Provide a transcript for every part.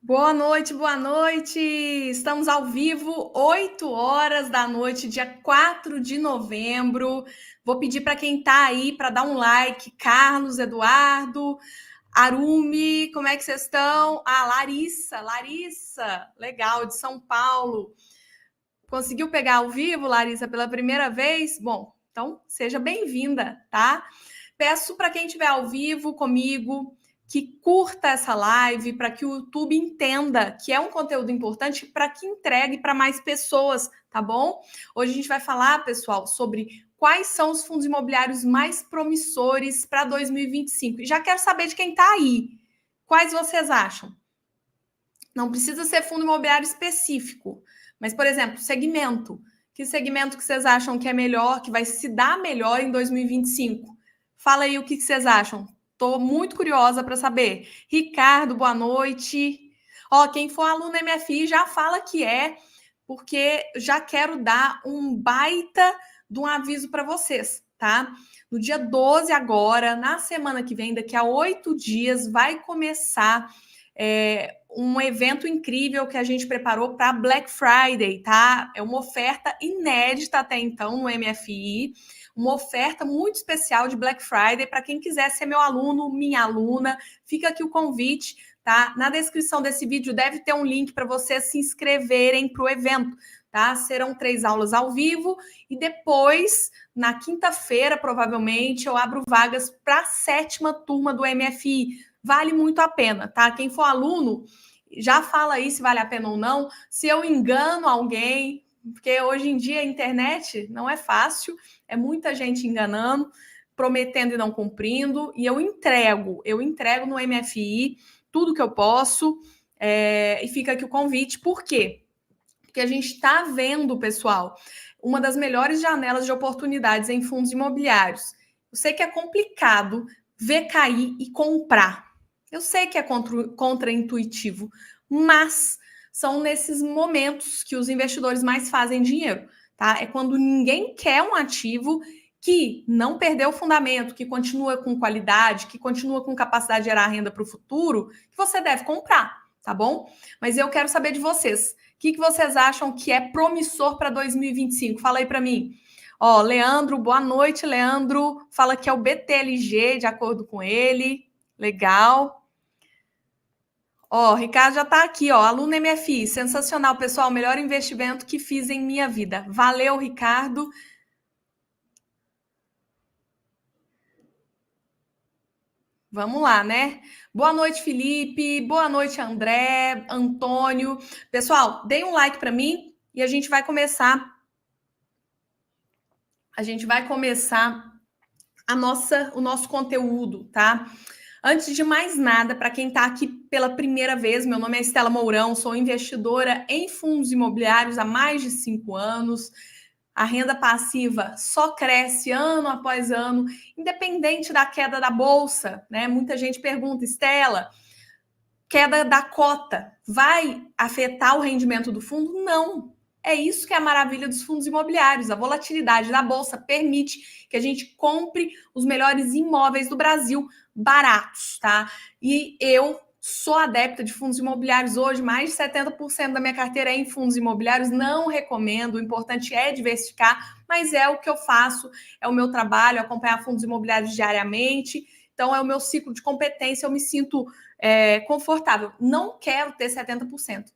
Boa noite, boa noite! Estamos ao vivo, 8 horas da noite, dia 4 de novembro. Vou pedir para quem está aí para dar um like. Carlos, Eduardo, Arumi, como é que vocês estão? Larissa, legal, de São Paulo. Conseguiu pegar ao vivo, Larissa, pela primeira vez? Bom, então seja bem-vinda, tá? Peço para quem estiver ao vivo comigo que curta essa live para que o YouTube entenda que é um conteúdo importante para que entregue para mais pessoas, tá bom? Hoje a gente vai falar, pessoal, sobre quais são os fundos imobiliários mais promissores para 2025. E já quero saber de quem está aí. Quais vocês acham? Não precisa ser fundo imobiliário específico, mas, por exemplo, segmento. Que segmento que vocês acham que é melhor, que vai se dar melhor em 2025? Fala aí o que vocês acham. Estou muito curiosa para saber. Ricardo, boa noite. Ó, quem for aluno MFI já fala que é, porque já quero dar um baita de um aviso para vocês, tá? No dia 12 agora, na semana que vem, daqui a 8 dias, vai começar um evento incrível que a gente preparou para Black Friday, tá? É uma oferta inédita até então no MFI, uma oferta muito especial de Black Friday para quem quiser ser meu aluno, minha aluna. Fica aqui o convite, tá? Na descrição desse vídeo deve ter um link para vocês se inscreverem para o evento, tá? Serão 3 aulas ao vivo e depois, na quinta-feira, provavelmente, eu abro vagas para a 7ª turma do MFI. Vale muito a pena, tá? Quem for aluno, já fala aí se vale a pena ou não. Se eu engano alguém, porque hoje em dia a internet não é fácil, é muita gente enganando, prometendo e não cumprindo, e eu entrego no MFI tudo que eu posso, e fica aqui o convite. Por quê? Porque a gente está vendo, pessoal, uma das melhores janelas de oportunidades em fundos imobiliários. Eu sei que é complicado ver cair e comprar. Eu sei que é contraintuitivo, mas são nesses momentos que os investidores mais fazem dinheiro, tá? É quando ninguém quer um ativo que não perdeu o fundamento, que continua com qualidade, que continua com capacidade de gerar renda para o futuro, que você deve comprar, tá bom? Mas eu quero saber de vocês. O que vocês acham que é promissor para 2025? Fala aí para mim. Ó, Leandro, boa noite, Leandro. Fala que é o BTLG, de acordo com ele. Legal. Ó, Ricardo já está aqui, ó. Aluno MFI, sensacional, pessoal. Melhor investimento que fiz em minha vida. Valeu, Ricardo. Vamos lá, né? Boa noite, Felipe. Boa noite, André, Antônio. Pessoal, deem um like para mim e a gente vai começar. O nosso conteúdo, tá? Antes de mais nada, para quem está aqui pela primeira vez, meu nome é Estela Mourão, sou investidora em fundos imobiliários há mais de 5 anos. A renda passiva só cresce ano após ano, independente da queda da bolsa, né? Muita gente pergunta, Estela, queda da cota vai afetar o rendimento do fundo? Não. É isso que é a maravilha dos fundos imobiliários. A volatilidade da bolsa permite que a gente compre os melhores imóveis do Brasil baratos, tá? E eu sou adepta de fundos imobiliários hoje, mais de 70% da minha carteira é em fundos imobiliários. Não recomendo, o importante é diversificar, mas é o que eu faço, é o meu trabalho, acompanhar fundos imobiliários diariamente. Então, é o meu ciclo de competência, eu me sinto confortável. Não quero ter 70%.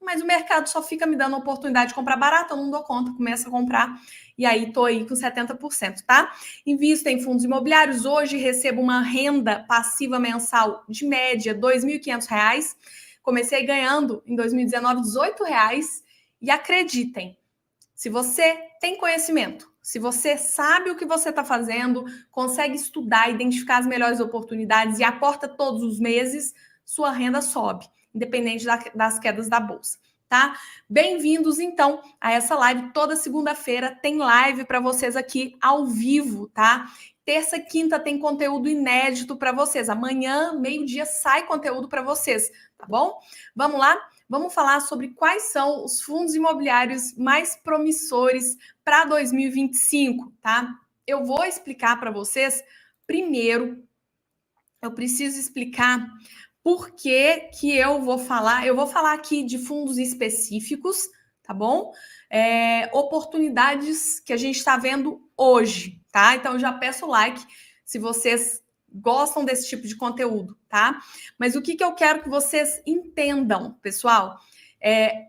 Mas o mercado só fica me dando a oportunidade de comprar barato, eu não dou conta, começo a comprar e aí tô aí com 70%, tá? Invisto em fundos imobiliários, hoje recebo uma renda passiva mensal de média R$ 2.500. Comecei ganhando em 2019 R$ 18 e acreditem, se você tem conhecimento, se você sabe o que você está fazendo, consegue estudar, identificar as melhores oportunidades e aporta todos os meses, sua renda sobe, independente das quedas da bolsa, tá? Bem-vindos, então, a essa live. Toda segunda-feira tem live para vocês aqui ao vivo, tá? Terça e quinta tem conteúdo inédito para vocês. Amanhã, meio-dia, sai conteúdo para vocês, tá bom? Vamos lá? Vamos falar sobre quais são os fundos imobiliários mais promissores para 2025, tá? Eu vou explicar para vocês. Primeiro, eu preciso explicar Por que que eu vou falar? Eu vou falar aqui de fundos específicos, tá bom? Oportunidades que a gente está vendo hoje, tá? Então, eu já peço o like se vocês gostam desse tipo de conteúdo, tá? Mas o que que eu quero que vocês entendam, pessoal?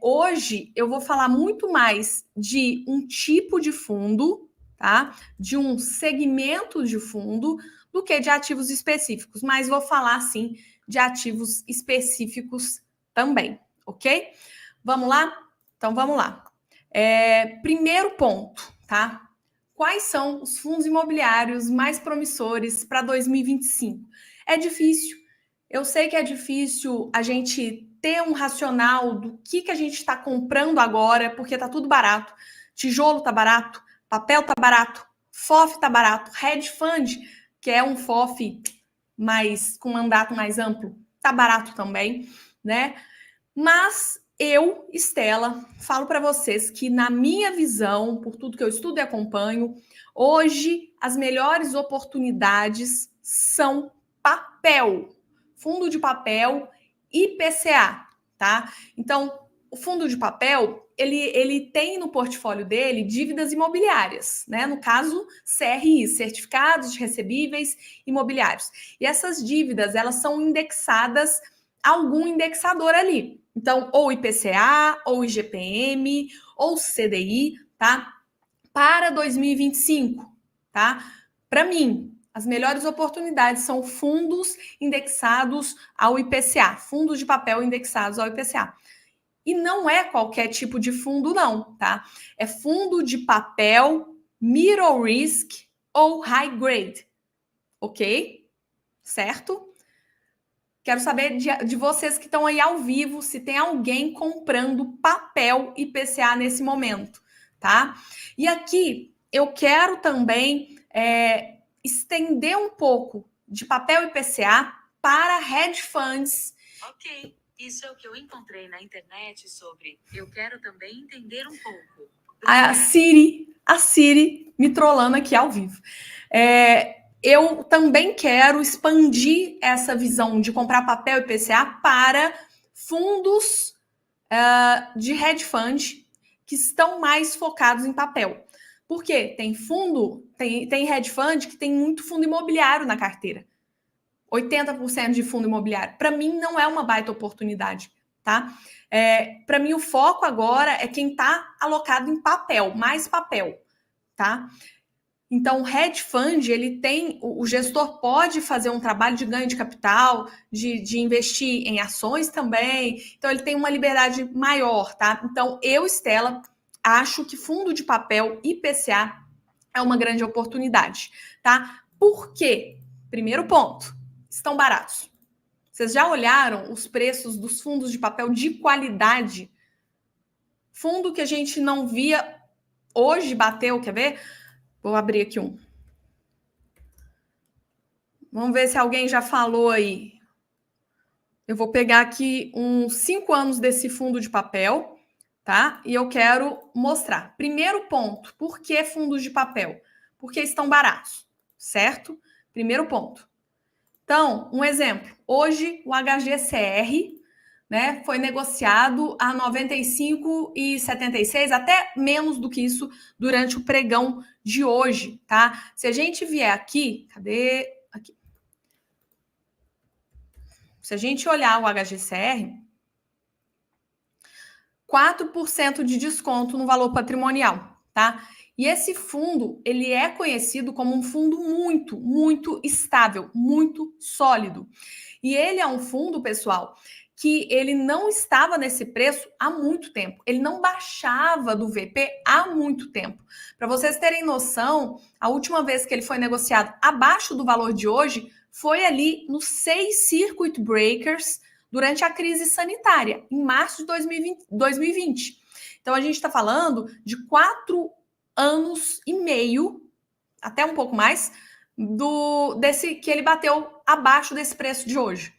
Hoje eu vou falar muito mais de um tipo de fundo, tá? De um segmento de fundo, do que de ativos específicos. Mas vou falar, sim, de ativos específicos também, ok? Vamos lá? Então vamos lá. Primeiro ponto, tá? Quais são os fundos imobiliários mais promissores para 2025? É difícil. Eu sei que é difícil a gente ter um racional do que a gente está comprando agora, porque tá tudo barato. Tijolo tá barato, papel tá barato, FOF tá barato, hedge fund, que é um FOF mais com mandato mais amplo, tá barato também, né? Mas eu, Estela, falo para vocês que na minha visão, por tudo que eu estudo e acompanho, hoje as melhores oportunidades são papel, fundo de papel e IPCA, tá? Então, o fundo de papel, ele tem no portfólio dele dívidas imobiliárias, né? No caso, CRI, Certificados de Recebíveis Imobiliários. E essas dívidas, elas são indexadas a algum indexador ali. Então, ou IPCA, ou IGPM, ou CDI, tá? Para 2025, tá? Para mim, as melhores oportunidades são fundos indexados ao IPCA, fundos de papel indexados ao IPCA. E não é qualquer tipo de fundo, não, tá? É fundo de papel middle risk ou high grade, ok? Certo? Quero saber de vocês que estão aí ao vivo, se tem alguém comprando papel IPCA nesse momento, tá? E aqui eu quero também estender um pouco de papel IPCA para hedge funds. Ok, isso é o que eu encontrei na internet sobre. Eu quero também entender um pouco. A Siri me trollando aqui ao vivo. Eu também quero expandir essa visão de comprar papel IPCA para fundos de hedge fund que estão mais focados em papel. Por quê? Tem hedge fund que tem muito fundo imobiliário na carteira. 80% de fundo imobiliário. Para mim, não é uma baita oportunidade, tá? Para mim, o foco agora é quem está alocado em papel, mais papel, tá? Então, o hedge fund, ele tem, o gestor pode fazer um trabalho de ganho de capital, de investir em ações também. Então, ele tem uma liberdade maior, tá? Então, eu, Estela, acho que fundo de papel IPCA é uma grande oportunidade, tá? Por quê? Primeiro ponto, estão baratos. Vocês já olharam os preços dos fundos de papel de qualidade? Fundo que a gente não via hoje bateu, quer ver? Vou abrir aqui um. Vamos ver se alguém já falou aí. Eu vou pegar aqui uns 5 anos desse fundo de papel, tá? E eu quero mostrar. Primeiro ponto, por que fundos de papel? Porque estão baratos, certo? Primeiro ponto. Então, um exemplo. Hoje, o HGCR, né, foi negociado a 95,76, até menos do que isso durante o pregão de hoje, tá? Se a gente vier aqui, cadê? Aqui. Se a gente olhar o HGCR, 4% de desconto no valor patrimonial, tá? E esse fundo, ele é conhecido como um fundo muito, muito estável, muito sólido. E ele é um fundo, pessoal, que ele não estava nesse preço há muito tempo. Ele não baixava do VP há muito tempo. Para vocês terem noção, a última vez que ele foi negociado abaixo do valor de hoje foi ali nos 6 circuit breakers durante a crise sanitária, em março de 2020. Então, a gente está falando de 4 anos e meio, até um pouco mais, desse que ele bateu abaixo desse preço de hoje.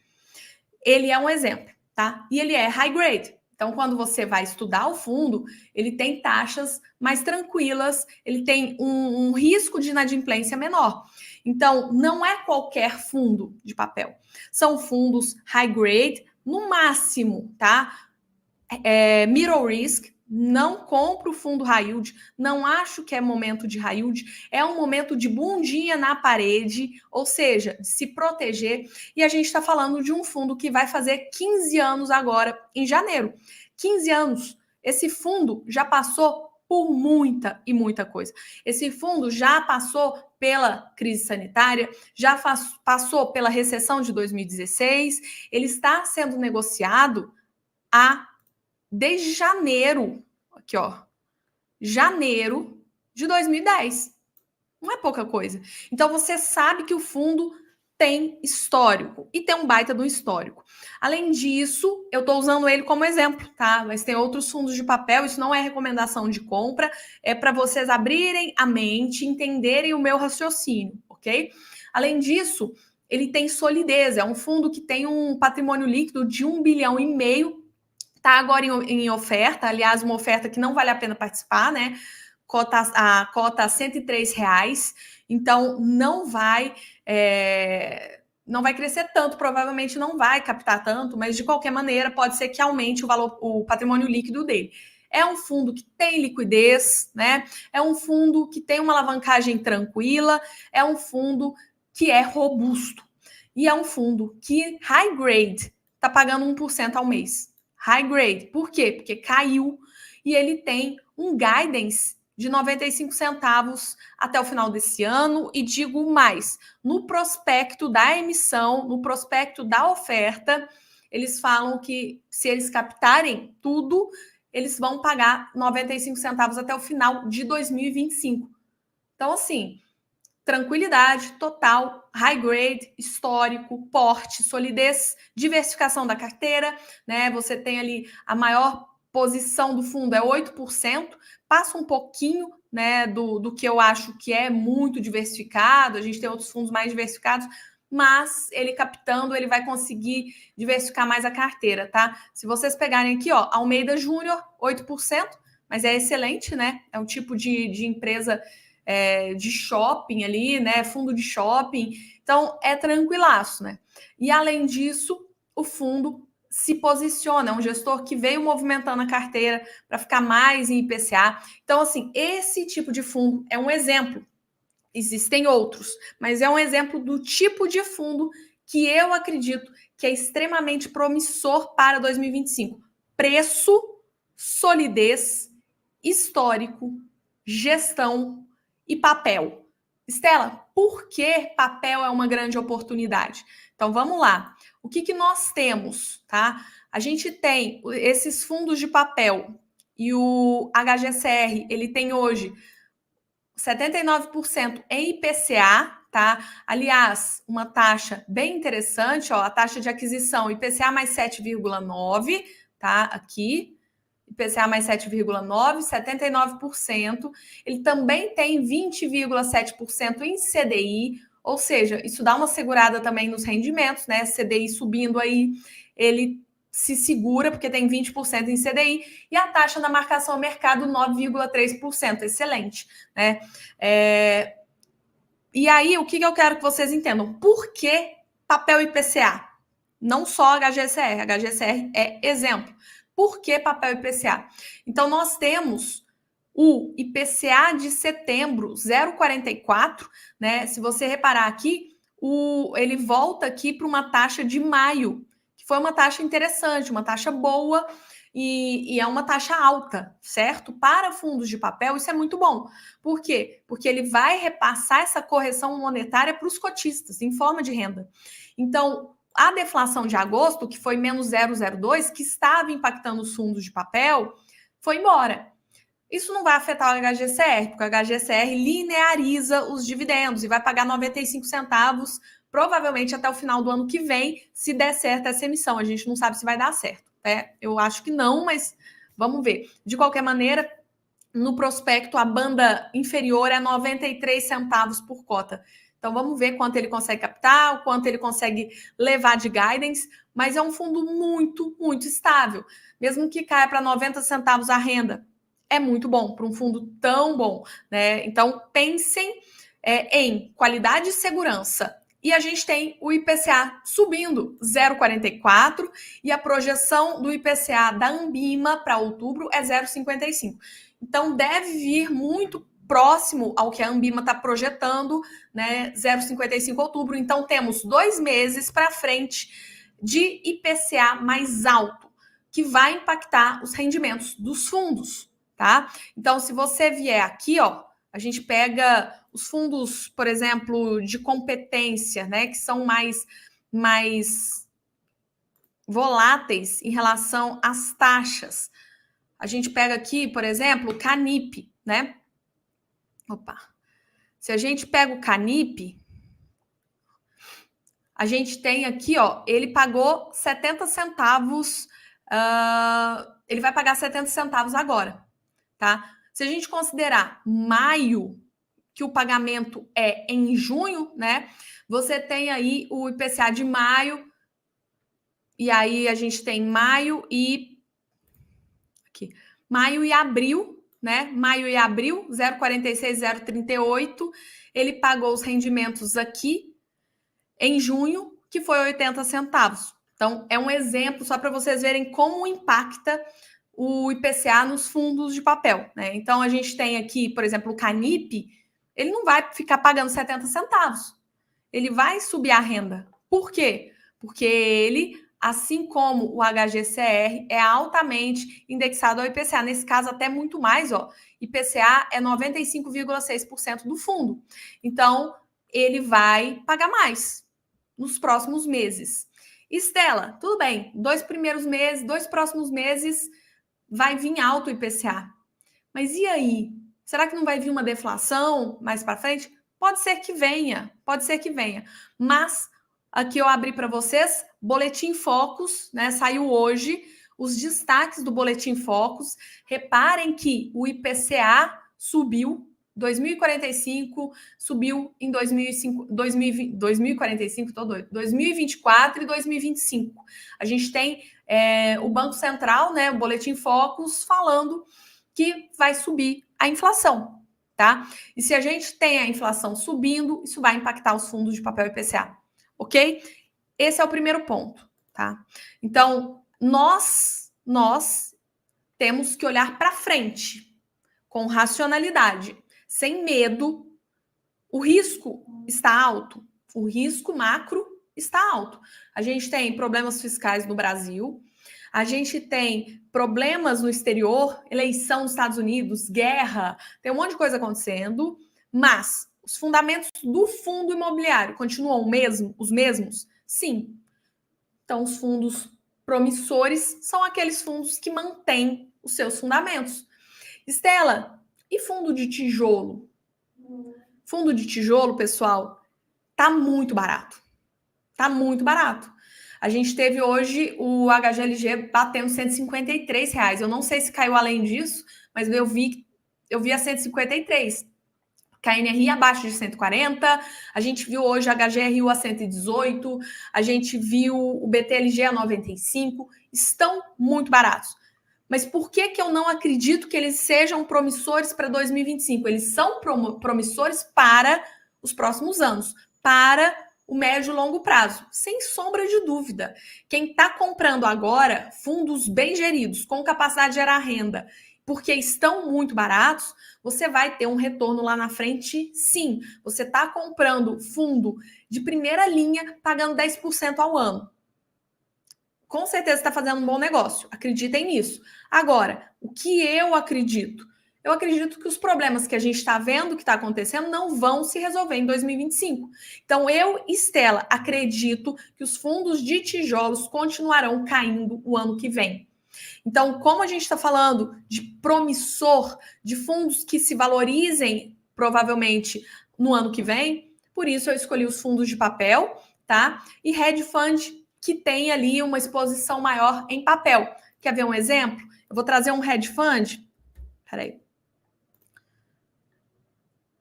Ele é um exemplo, tá? E ele é high grade. Então, quando você vai estudar o fundo, ele tem taxas mais tranquilas, ele tem um risco de inadimplência menor. Então, não é qualquer fundo de papel. São fundos high grade, no máximo, tá? Middle risk, não compro o fundo high yield, não acho que é momento de high yield, é um momento de bundinha na parede, ou seja, de se proteger. E a gente está falando de um fundo que vai fazer 15 anos agora, em janeiro. 15 anos. Esse fundo já passou por muita e muita coisa. Esse fundo já passou pela crise sanitária, já passou pela recessão de 2016, ele está sendo negociado desde janeiro, aqui ó, janeiro de 2010. Não é pouca coisa. Então você sabe que o fundo tem histórico e tem um baita do histórico. Além disso, eu estou usando ele como exemplo, tá? Mas tem outros fundos de papel, isso não é recomendação de compra, é para vocês abrirem a mente, entenderem o meu raciocínio, ok? Além disso, ele tem solidez, é um fundo que tem um patrimônio líquido de 1,5 bilhão. Está agora em oferta, aliás, uma oferta que não vale a pena participar, né? A cota R$ 103, então não vai crescer tanto, provavelmente não vai captar tanto, mas de qualquer maneira pode ser que aumente o valor, o patrimônio líquido dele. É um fundo que tem liquidez, né? É um fundo que tem uma alavancagem tranquila, é um fundo que é robusto. E é um fundo que high grade está pagando 1% ao mês. High grade. Por quê? Porque caiu e ele tem um guidance de 95 centavos até o final desse ano. E digo mais, no prospecto da emissão, no prospecto da oferta, eles falam que se eles captarem tudo, eles vão pagar 95 centavos até o final de 2025. Então, assim, tranquilidade total, high grade, histórico, porte, solidez, diversificação da carteira, né? Você tem ali a maior posição do fundo é 8%, passa um pouquinho, né, do que eu acho que é muito diversificado. A gente tem outros fundos mais diversificados, mas ele captando, ele vai conseguir diversificar mais a carteira, tá? Se vocês pegarem aqui, ó, Almeida Júnior, 8%, mas é excelente, né? É um tipo de empresa de shopping ali, né? Fundo de shopping. Então, é tranquilaço, né? E além disso, o fundo se posiciona, é um gestor que veio movimentando a carteira para ficar mais em IPCA. Então, assim, esse tipo de fundo é um exemplo. Existem outros, mas é um exemplo do tipo de fundo que eu acredito que é extremamente promissor para 2025. Preço, solidez, histórico, gestão e papel. Estela, por que papel é uma grande oportunidade? Então vamos lá. O que nós temos, tá? A gente tem esses fundos de papel e o HGCR, ele tem hoje 79% em IPCA, tá? Aliás, uma taxa bem interessante, ó, a taxa de aquisição IPCA mais 7,9, tá? Aqui, IPCA mais 7,9, 79%. Ele também tem 20,7% em CDI, ou seja, isso dá uma segurada também nos rendimentos, né? CDI subindo aí, ele se segura, porque tem 20% em CDI, e a taxa da marcação ao mercado 9,3%, excelente, né? E aí, o que eu quero que vocês entendam? Por que papel IPCA? Não só HGCR, HGCR é exemplo. Por que papel IPCA? Então, nós temos o IPCA de setembro, 0,44, né? Se você reparar aqui, ele volta aqui para uma taxa de maio, que foi uma taxa interessante, uma taxa boa, e é uma taxa alta, certo? Para fundos de papel, isso é muito bom. Por quê? Porque ele vai repassar essa correção monetária para os cotistas, em forma de renda. Então, a deflação de agosto, que foi menos 0,02, que estava impactando os fundos de papel, foi embora. Isso não vai afetar o HGCR, porque o HGCR lineariza os dividendos e vai pagar 95 centavos, provavelmente até o final do ano que vem, se der certo essa emissão. A gente não sabe se vai dar certo, né? Eu acho que não, mas vamos ver. De qualquer maneira, no prospecto, a banda inferior é 93 centavos por cota. Então, vamos ver quanto ele consegue captar, o quanto ele consegue levar de guidance, mas é um fundo muito, muito estável. Mesmo que caia para 90 centavos a renda, é muito bom para um fundo tão bom, né? Então, pensem em qualidade e segurança. E a gente tem o IPCA subindo 0,44 e a projeção do IPCA da Anbima para outubro é 0,55. Então, deve vir muito próximo ao que a Anbima está projetando, né? 0,55 outubro. Então, temos 2 meses para frente de IPCA mais alto, que vai impactar os rendimentos dos fundos, tá? Então, se você vier aqui, ó, a gente pega os fundos, por exemplo, de competência, né, que são mais voláteis em relação às taxas. A gente pega aqui, por exemplo, o Canip, né? Opa. Se a gente pega o Canip, a gente tem aqui, ó, ele pagou 70 centavos, ele vai pagar 70 centavos agora, tá? Se a gente considerar maio, que o pagamento é em junho, né? Você tem aí o IPCA de maio, e aí a gente tem maio e abril, né? Maio e abril, 0,46, 0,38. Ele pagou os rendimentos aqui em junho, que foi 80 centavos. Então, é um exemplo só para vocês verem como impacta o IPCA nos fundos de papel, né? Então, a gente tem aqui, por exemplo, o Canip, ele não vai ficar pagando 70 centavos. Ele vai subir a renda. Por quê? Porque ele, assim como o HGCR, é altamente indexado ao IPCA. Nesse caso, até muito mais, ó. IPCA é 95,6% do fundo. Então, ele vai pagar mais nos próximos meses. Estela, tudo bem, 2 próximos meses vai vir alto o IPCA. Mas e aí? Será que não vai vir uma deflação mais para frente? Pode ser que venha. Mas aqui eu abri para vocês, Boletim Focus, né? Saiu hoje os destaques do Boletim Focus. Reparem que o IPCA subiu 2045, subiu em 2045, tô doido, 2024 e 2025. A gente tem o Banco Central, né, o Boletim Focus, falando que vai subir a inflação, tá? E se a gente tem a inflação subindo, isso vai impactar os fundos de papel IPCA, ok? Esse é o primeiro ponto, tá? Então, nós temos que olhar para frente, com racionalidade, sem medo. O risco está alto, o risco macro está alto. A gente tem problemas fiscais no Brasil, a gente tem problemas no exterior, eleição nos Estados Unidos, guerra, tem um monte de coisa acontecendo, mas os fundamentos do fundo imobiliário continuam os mesmos? Sim. Então, os fundos promissores são aqueles fundos que mantêm os seus fundamentos. Estela, e fundo de tijolo? Fundo de tijolo, pessoal, tá muito barato. Tá muito barato. A gente teve hoje o HGLG batendo R$153. Eu não sei se caiu além disso, mas eu vi a 153. KNRI abaixo de 140. A gente viu hoje a HGRU a 118. A gente viu o BTLG a 95. Estão muito baratos. Mas por que eu não acredito que eles sejam promissores para 2025? Eles são promissores para os próximos anos, para o médio e longo prazo, sem sombra de dúvida. Quem está comprando agora fundos bem geridos, com capacidade de gerar renda, porque estão muito baratos, você vai ter um retorno lá na frente, sim. Você está comprando fundo de primeira linha, pagando 10% ao ano. Com certeza está fazendo um bom negócio. Acreditem nisso. Agora, o que eu acredito? Eu acredito que os problemas que a gente está vendo que está acontecendo não vão se resolver em 2025. Então, eu, Estela, acredito que os fundos de tijolos continuarão caindo o ano que vem. Então, como a gente está falando de promissor, de fundos que se valorizem provavelmente no ano que vem, por isso eu escolhi os fundos de papel, tá? E hedge fund que tem ali uma exposição maior em papel. Quer ver um exemplo? Eu vou trazer um hedge fund. Peraí.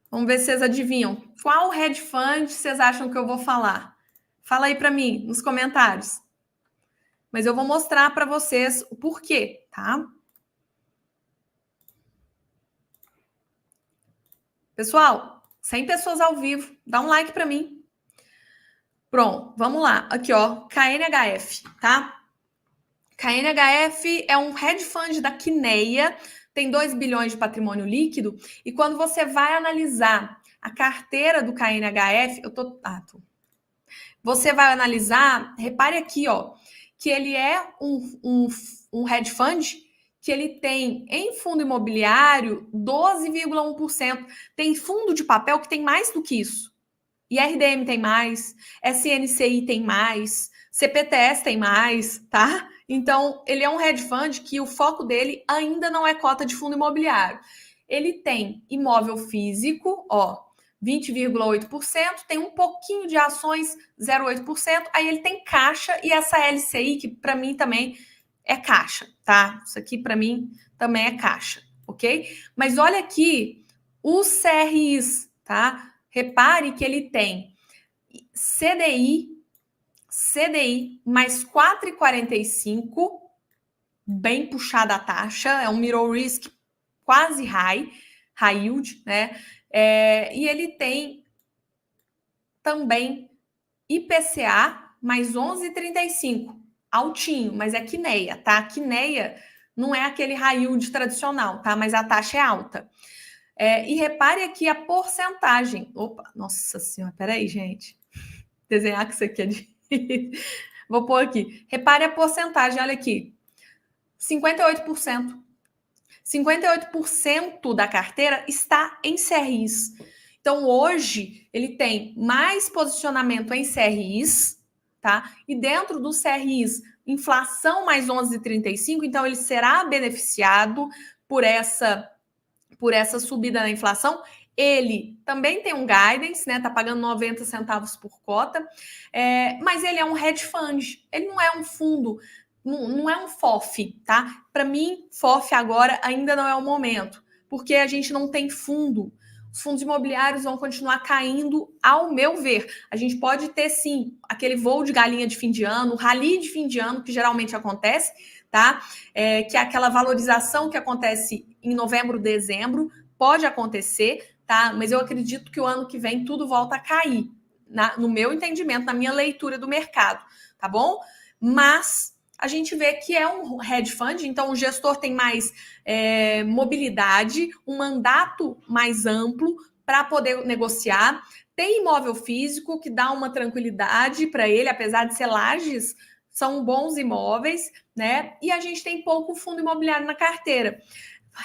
Vamos ver se vocês adivinham. Qual hedge fund vocês acham que eu vou falar? Fala aí para mim, nos comentários. mas eu vou mostrar para vocês o porquê, tá? Pessoal, 100 pessoas ao vivo, dá um like para mim. Pronto, vamos lá. Aqui, ó, KNHF, tá? KNHF é um hedge fund da Kinea, tem 2 bilhões de patrimônio líquido, e quando você vai analisar a carteira do KNHF, você vai analisar, repare aqui, ó, que ele é um hedge fund que ele tem em fundo imobiliário 12,1%. Tem fundo de papel que tem mais do que isso. IRDM tem mais, SNCI tem mais, CPTS tem mais, tá? Então, ele é um hedge fund que o foco dele ainda não é cota de fundo imobiliário. Ele tem imóvel físico, ó, 20,8%, tem um pouquinho de ações, 0,8%, aí ele tem caixa e essa LCI, que para mim também é caixa, tá? Isso aqui para mim também é caixa, ok? Mas olha aqui os CRIs, tá? Repare que ele tem CDI mais 4,45, bem puxada a taxa, é um middle risk quase high yield, né? E ele tem também IPCA mais 11,35, altinho, mas é Kinea, tá? Kinea não é aquele high yield tradicional, tá? Mas a taxa é alta. E repare aqui a porcentagem. Opa, nossa senhora, peraí, gente. Desenhar que isso aqui é difícil. Vou pôr aqui. Repare a porcentagem, olha aqui. 58%. 58% da carteira está em CRIs. Então, hoje, ele tem mais posicionamento em CRIs, tá? E dentro dos CRIs, inflação mais 11,35, então ele será beneficiado por essa subida na inflação. Ele também tem um guidance, né? Tá pagando 90 centavos por cota, mas ele é um hedge fund, ele não é um fundo, não é um FOF, tá? Para mim, FOF agora ainda não é o momento, porque a gente não tem fundo. Os fundos imobiliários vão continuar caindo, ao meu ver. A gente pode ter, sim, aquele voo de galinha de fim de ano, rally de fim de ano, que geralmente acontece, tá? Que é aquela valorização que acontece em novembro, dezembro, pode acontecer, tá? Mas eu acredito que o ano que vem tudo volta a cair, no meu entendimento, na minha leitura do mercado, tá bom? Mas a gente vê que é um hedge fund, então o gestor tem mais mobilidade, um mandato mais amplo para poder negociar. Tem imóvel físico que dá uma tranquilidade para ele, apesar de ser lajes, são bons imóveis, né? E a gente tem pouco fundo imobiliário na carteira.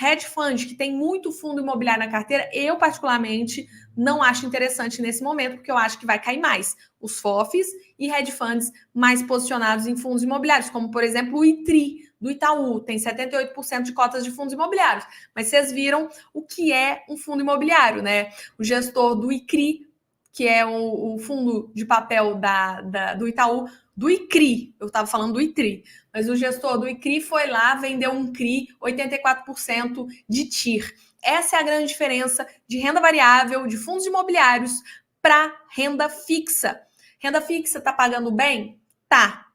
Hedge fund que tem muito fundo imobiliário na carteira, eu particularmente não acho interessante nesse momento, porque eu acho que vai cair mais os FOFs e hedge funds mais posicionados em fundos imobiliários, como por exemplo o ITRI do Itaú, tem 78% de cotas de fundos imobiliários. Mas vocês viram o que é um fundo imobiliário, né? O gestor do ICRI, que é o fundo de papel do Itaú, do ICRI, eu estava falando do ITRI, mas o gestor do ICRI foi lá, vendeu um CRI, 84% de TIR. Essa é a grande diferença de renda variável, de fundos imobiliários para renda fixa. Renda fixa está pagando bem? Tá.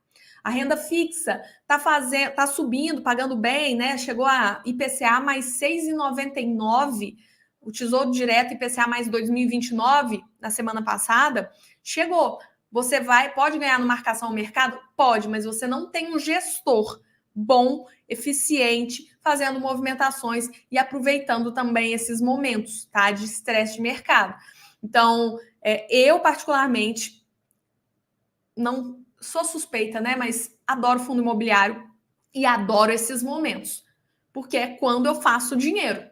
A renda fixa tá subindo, pagando bem, né? Chegou a IPCA mais 6,99, o Tesouro Direto IPCA mais 2029, na semana passada, chegou. Você pode ganhar no marcação ao mercado? Pode, mas você não tem um gestor bom, eficiente, fazendo movimentações e aproveitando também esses momentos, tá? De estresse de mercado. Então, eu particularmente não sou suspeita, né? Mas adoro fundo imobiliário e adoro esses momentos, porque é quando eu faço dinheiro.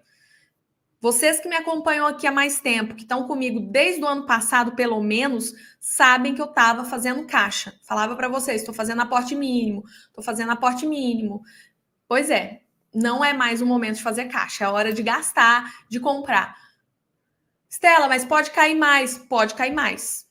Vocês que me acompanham aqui há mais tempo, que estão comigo desde o ano passado, pelo menos, sabem que eu estava fazendo caixa. Falava para vocês, estou fazendo aporte mínimo, estou fazendo aporte mínimo. Pois é, não é mais o momento de fazer caixa, é hora de gastar, de comprar. Estela, mas pode cair mais? Pode cair mais.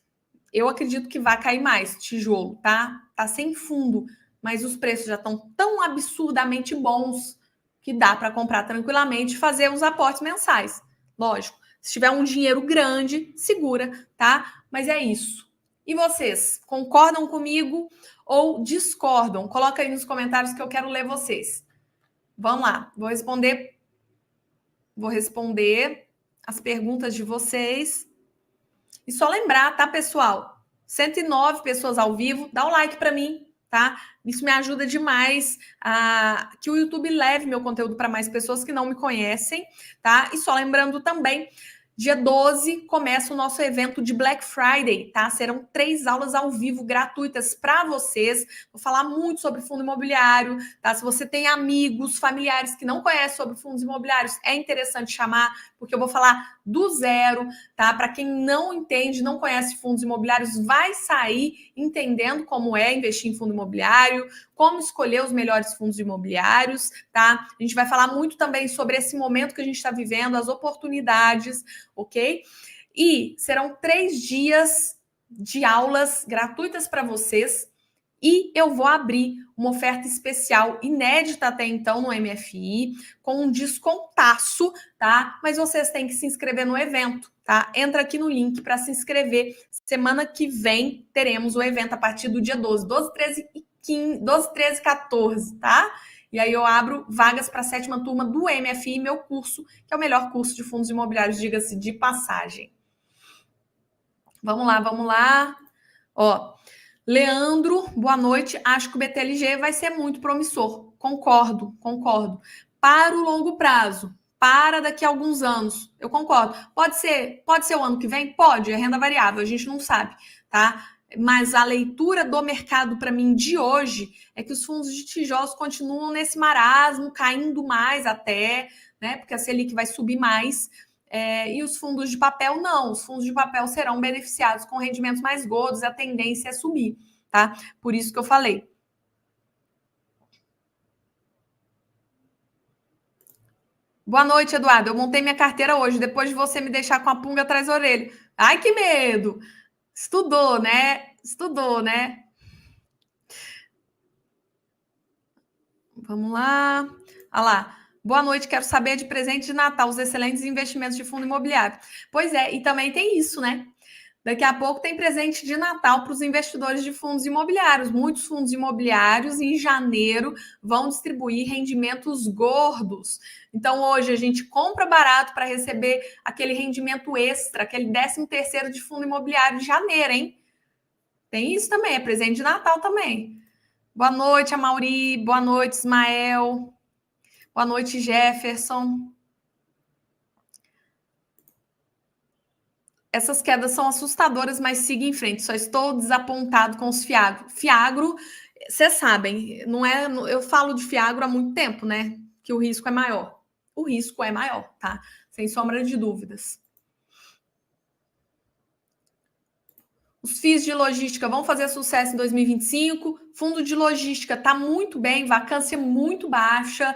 Eu acredito que vai cair mais tijolo, tá? Tá sem fundo, mas os preços já estão tão absurdamente bons que dá para comprar tranquilamente e fazer os aportes mensais. Lógico, se tiver um dinheiro grande, segura, tá? Mas é isso. E vocês, concordam comigo ou discordam? Coloca aí nos comentários que eu quero ler vocês. Vamos lá, vou responder as perguntas de vocês. E só lembrar, tá, pessoal? 109 pessoas ao vivo, dá um like para mim, tá? Isso me ajuda demais a que o YouTube leve meu conteúdo para mais pessoas que não me conhecem, tá? E só lembrando também, dia 12 começa o nosso evento de Black Friday, tá? Serão 3 aulas ao vivo gratuitas para vocês. Vou falar muito sobre fundo imobiliário, tá? Se você tem amigos, familiares que não conhecem sobre fundos imobiliários, é interessante chamar, porque eu vou falar do zero, tá? Para quem não entende, não conhece fundos imobiliários, vai sair entendendo como é investir em fundo imobiliário, como escolher os melhores fundos imobiliários, tá? A gente vai falar muito também sobre esse momento que a gente está vivendo, as oportunidades, ok? E serão 3 dias de aulas gratuitas para vocês. E eu vou abrir uma oferta especial, inédita até então no MFI, com um descontaço, tá? Mas vocês têm que se inscrever no evento, tá? Entra aqui no link para se inscrever. Semana que vem teremos o evento a partir do dia 12, 12, 13 e 15, 12, 13 e 14, tá? E aí eu abro vagas para a 7ª turma do MFI, meu curso, que é o melhor curso de fundos imobiliários, diga-se de passagem. Vamos lá, vamos lá. Ó, Leandro, boa noite. Acho que o BTLG vai ser muito promissor. Concordo. Para o longo prazo, para daqui a alguns anos. Eu concordo. Pode ser o ano que vem? Pode, é renda variável, a gente não sabe, tá? Mas a leitura do mercado para mim de hoje é que os fundos de tijolos continuam nesse marasmo, caindo mais até, né? Porque a Selic vai subir mais. E os fundos de papel não, os fundos de papel serão beneficiados com rendimentos mais gordos, a tendência é subir, tá? Por isso que eu falei. Boa noite, Eduardo. Eu montei minha carteira hoje, depois de você me deixar com a pulga atrás da orelha. Ai, que medo! Estudou, né? Vamos lá. Olha lá. Boa noite, quero saber de presente de Natal os excelentes investimentos de fundo imobiliário. Pois é, e também tem isso, né? Daqui a pouco tem presente de Natal para os investidores de fundos imobiliários. Muitos fundos imobiliários, em janeiro, vão distribuir rendimentos gordos. Então, hoje, a gente compra barato para receber aquele rendimento extra, aquele 13º de fundo imobiliário de janeiro, hein? Tem isso também, é presente de Natal também. Boa noite, Amauri. Boa noite, Ismael. Boa noite, Jefferson. Essas quedas são assustadoras, mas siga em frente. Só estou desapontado com os Fiagro. Fiagro, vocês sabem, não é? Eu falo de Fiagro há muito tempo, né? Que o risco é maior. O risco é maior, tá? Sem sombra de dúvidas. Os FIIs de logística vão fazer sucesso em 2025. Fundo de logística está muito bem, vacância muito baixa,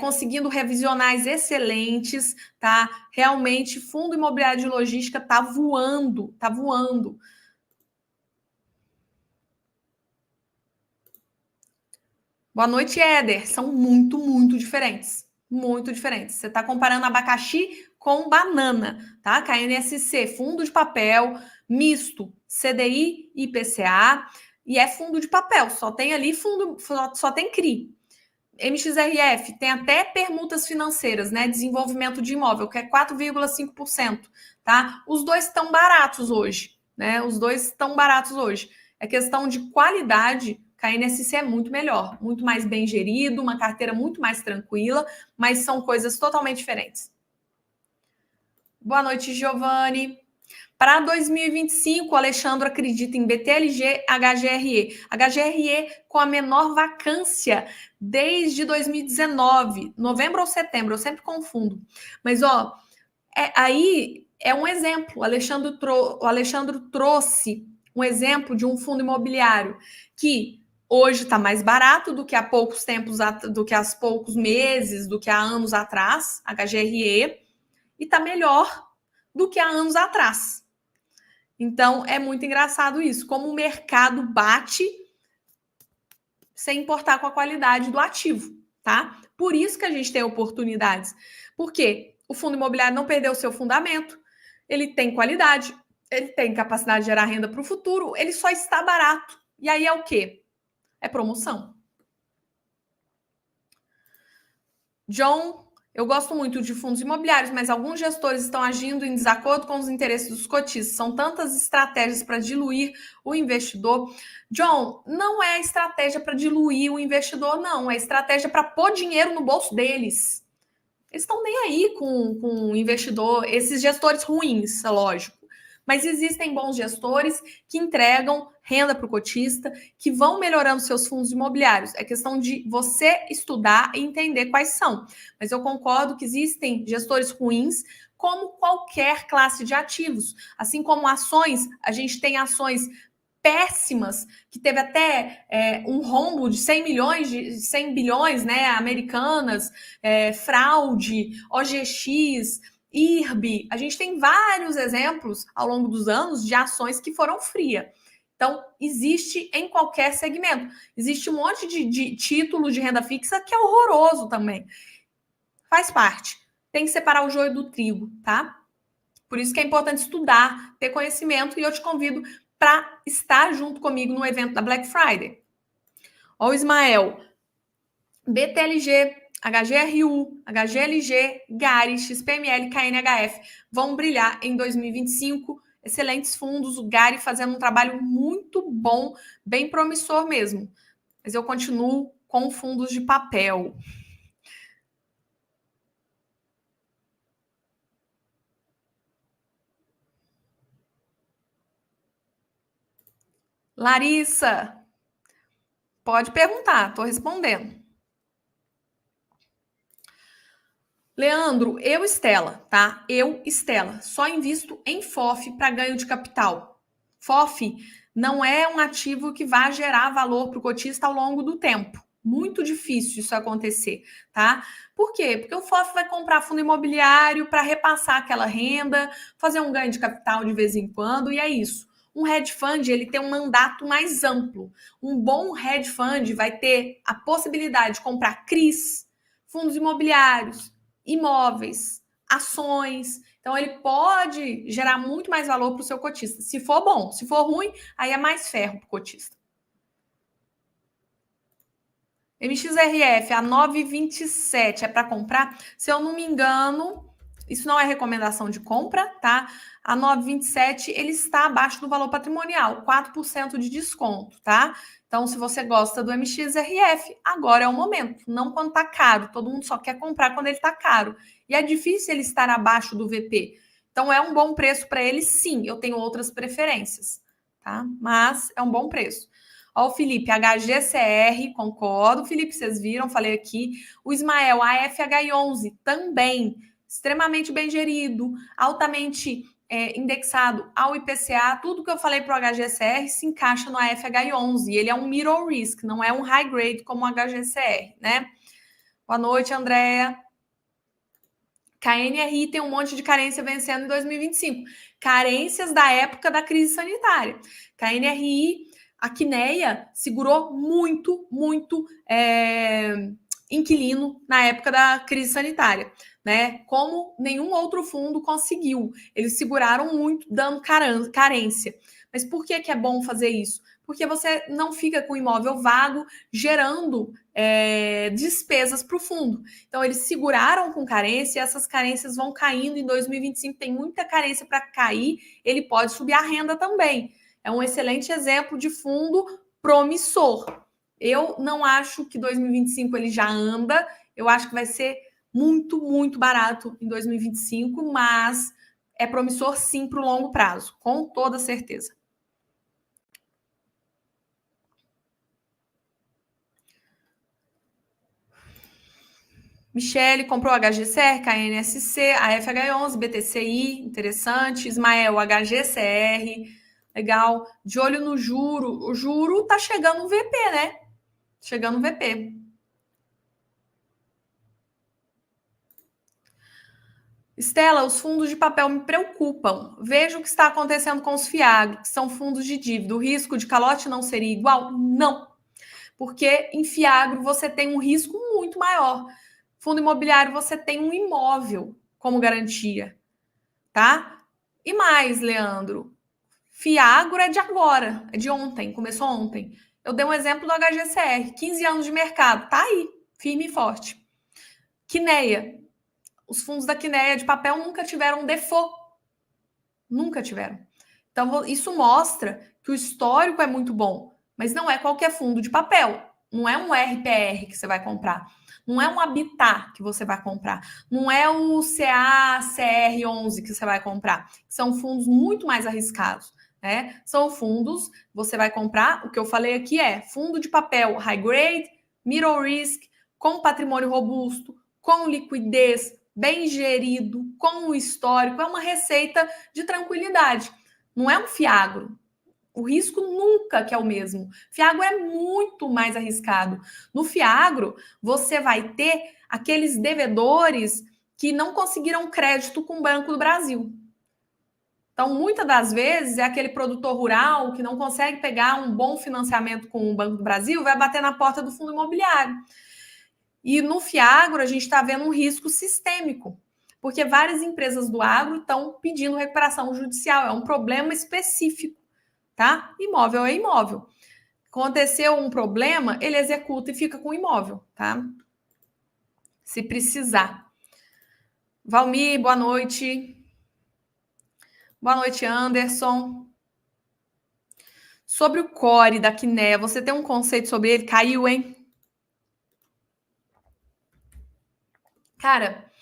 conseguindo revisionais excelentes, tá? Realmente, fundo imobiliário de logística está voando, tá voando. Boa noite, Éder. São muito, muito diferentes. Muito diferentes. Você está comparando abacaxi com banana, tá? KNSC, fundo de papel, misto, CDI e IPCA, e é fundo de papel, só tem ali fundo, só tem CRI. MXRF tem até permutas financeiras, né? Desenvolvimento de imóvel, que é 4,5%, tá? Os dois estão baratos hoje, né? Os dois estão baratos hoje. É questão de qualidade. KNSC é muito melhor, muito mais bem gerido, uma carteira muito mais tranquila, mas são coisas totalmente diferentes. Boa noite, Giovanni. Para 2025, o Alexandre acredita em BTLG, HGRE. HGRE com a menor vacância desde 2019, novembro ou setembro, eu sempre confundo. Mas, ó, aí é um exemplo. O Alexandre trouxe um exemplo de um fundo imobiliário que hoje está mais barato do que há poucos tempos, do que há poucos meses, do que há anos atrás, HGRE, e está melhor do que há anos atrás. Então, é muito engraçado isso, como o mercado bate sem importar com a qualidade do ativo, tá? Por isso que a gente tem oportunidades. Por quê? O fundo imobiliário não perdeu o seu fundamento, ele tem qualidade, ele tem capacidade de gerar renda para o futuro, ele só está barato. E aí é o quê? É promoção. John, eu gosto muito de fundos imobiliários, mas alguns gestores estão agindo em desacordo com os interesses dos cotistas. São tantas estratégias para diluir o investidor. John, não é estratégia para diluir o investidor, não. É estratégia para pôr dinheiro no bolso deles. Eles estão nem aí com o investidor, esses gestores ruins, é lógico. Mas existem bons gestores que entregam renda para o cotista, que vão melhorando seus fundos imobiliários. É questão de você estudar e entender quais são. Mas eu concordo que existem gestores ruins, como qualquer classe de ativos. Assim como ações, a gente tem ações péssimas, que teve até um rombo de 100 milhões, de 100 bilhões, né, americanas, fraude, OGX, IRB. A gente tem vários exemplos ao longo dos anos de ações que foram frias. Então, existe em qualquer segmento. Existe um monte de título de renda fixa que é horroroso também. Faz parte. Tem que separar o joio do trigo, tá? Por isso que é importante estudar, ter conhecimento, e eu te convido para estar junto comigo no evento da Black Friday. Ó, o Ismael, BTLG, HGRU, HGLG, GARI, XPML, KNHF vão brilhar em 2025. Excelentes fundos, o GARI fazendo um trabalho muito bom, bem promissor mesmo. Mas eu continuo com fundos de papel. Larissa, pode perguntar, estou respondendo. Leandro, Estela, tá? Estela, só invisto em FOF para ganho de capital. FOF não é um ativo que vai gerar valor para o cotista ao longo do tempo. Muito difícil isso acontecer, tá? Por quê? Porque o FOF vai comprar fundo imobiliário para repassar aquela renda, fazer um ganho de capital de vez em quando, e é isso. Um hedge fund, ele tem um mandato mais amplo. Um bom hedge fund vai ter a possibilidade de comprar CRIs, fundos imobiliários, imóveis, ações. Então, ele pode gerar muito mais valor para o seu cotista. Se for bom, se for ruim, aí é mais ferro para o cotista. MXRF, a 9,27 é para comprar? Se eu não me engano, isso não é recomendação de compra, tá? A 9,27 ele está abaixo do valor patrimonial, 4% de desconto, tá? Então, se você gosta do MXRF, agora é o momento, não quando tá caro. Todo mundo só quer comprar quando ele tá caro. E é difícil ele estar abaixo do VP. Então, é um bom preço para ele, sim. Eu tenho outras preferências, tá? Mas é um bom preço. Ó, o Felipe, HGCR, concordo. Felipe, vocês viram, falei aqui. O Ismael, AFH11, também. Extremamente bem gerido, altamente indexado ao IPCA. Tudo que eu falei para o HGCR se encaixa no AFH11. Ele é um middle risk, não é um high grade como o HGCR, né? Boa noite, Andréa. KNRI tem um monte de carência vencendo em 2025. Carências da época da crise sanitária. KNRI, a Quineia segurou muito inquilino na época da crise sanitária, né? Como nenhum outro fundo conseguiu. Eles seguraram muito, dando carência. Mas por que é bom fazer isso? Porque você não fica com o imóvel vago, gerando despesas para o fundo. Então, eles seguraram com carência e essas carências vão caindo em 2025. Tem muita carência para cair, ele pode subir a renda também. É um excelente exemplo de fundo promissor. Eu não acho que 2025 ele já anda, eu acho que vai ser muito barato em 2025, mas é promissor sim para o longo prazo, com toda certeza. Michele comprou HGCR, KNSC, AFH11, BTCI, interessante. Ismael, HGCR, legal. De olho no juro. O juro tá chegando no VP, né? Chegando no VP. Estela, os fundos de papel me preocupam. Veja o que está acontecendo com os FIAG, que são fundos de dívida. O risco de calote não seria igual? Não. Porque em FIAGRO você tem um risco muito maior. Fundo imobiliário, você tem um imóvel como garantia, tá? E mais, Leandro, Fiagro é de agora, é de ontem, começou ontem. Eu dei um exemplo do HGCR, 15 anos de mercado, tá aí, firme e forte. Quineia, os fundos da Quineia de papel nunca tiveram default, nunca tiveram. Então, isso mostra que o histórico é muito bom, mas não é qualquer fundo de papel. Não é um RPR que você vai comprar. Não é um Habitat que você vai comprar. Não é o CACR11 que você vai comprar. São fundos muito mais arriscados. Né? São fundos, você vai comprar, o que eu falei aqui é fundo de papel high grade, middle risk, com patrimônio robusto, com liquidez, bem gerido, com o histórico. É uma receita de tranquilidade. Não é um fiagro. O risco nunca que é o mesmo. Fiagro é muito mais arriscado. No fiagro, você vai ter aqueles devedores que não conseguiram crédito com o Banco do Brasil. Então, muitas das vezes, é aquele produtor rural que não consegue pegar um bom financiamento com o Banco do Brasil, vai bater na porta do fundo imobiliário. E no fiagro, a gente está vendo um risco sistêmico, porque várias empresas do agro estão pedindo recuperação judicial. É um problema específico, tá? Imóvel é imóvel. Aconteceu um problema, ele executa e fica com o imóvel, tá? Se precisar. Valmir, boa noite. Boa noite, Anderson. Sobre o core da Quiné, você tem um conceito sobre ele? Caiu, hein? Cara,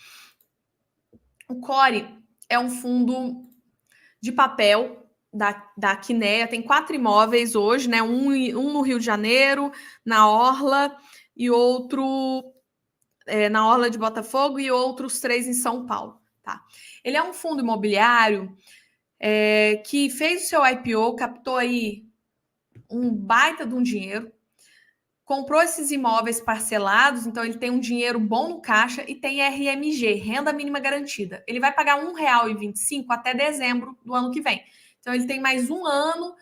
o core é um fundo de papel da Quinéia, tem 4 imóveis hoje, né? Um no Rio de Janeiro, na Orla, e outro na Orla de Botafogo, e outros 3 em São Paulo. Tá? Ele é um fundo imobiliário que fez o seu IPO, captou aí um baita de um dinheiro, comprou esses imóveis parcelados, então ele tem um dinheiro bom no caixa e tem RMG, renda mínima garantida. Ele vai pagar R$ 1,25 até dezembro do ano que vem. Então ele tem mais um ano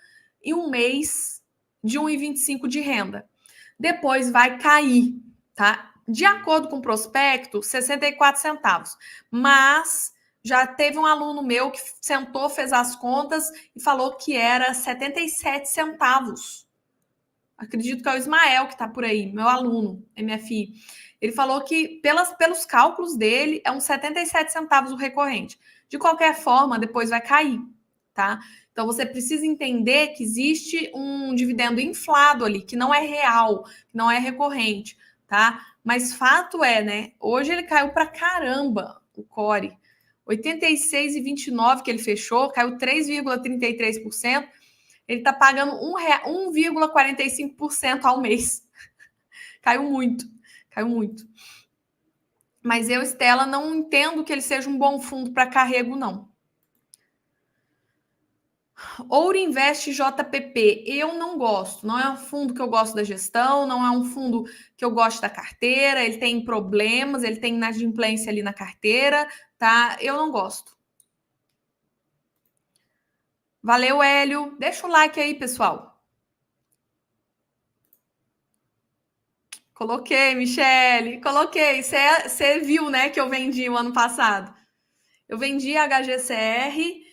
e um mês de 1,25 de renda. Depois vai cair, tá? De acordo com o prospecto, 64 centavos. Mas já teve um aluno meu que sentou, fez as contas e falou que era 77 centavos. Acredito que é o Ismael que está por aí, meu aluno, MFI. Ele falou que, pelos cálculos dele, é uns 77 centavos o recorrente. De qualquer forma, depois vai cair, tá? Então, você precisa entender que existe um dividendo inflado ali, que não é real, que não é recorrente, tá? Mas fato é, né? Hoje ele caiu para caramba, o Core. 86,29 que ele fechou, caiu 3,33%. Ele está pagando 1,45% ao mês. Caiu muito, caiu muito. Mas eu, Estela, não entendo que ele seja um bom fundo para carrego, não. Ouro Invest JPP, eu não gosto. Não é um fundo que eu gosto da gestão, não é um fundo que eu gosto da carteira. Ele tem problemas, ele tem inadimplência ali na carteira, tá? Eu não gosto. Valeu, Hélio. Deixa o like aí, pessoal. Coloquei, Michele. Coloquei. Você viu, né, que eu vendi o ano passado. Eu vendi a HGCR.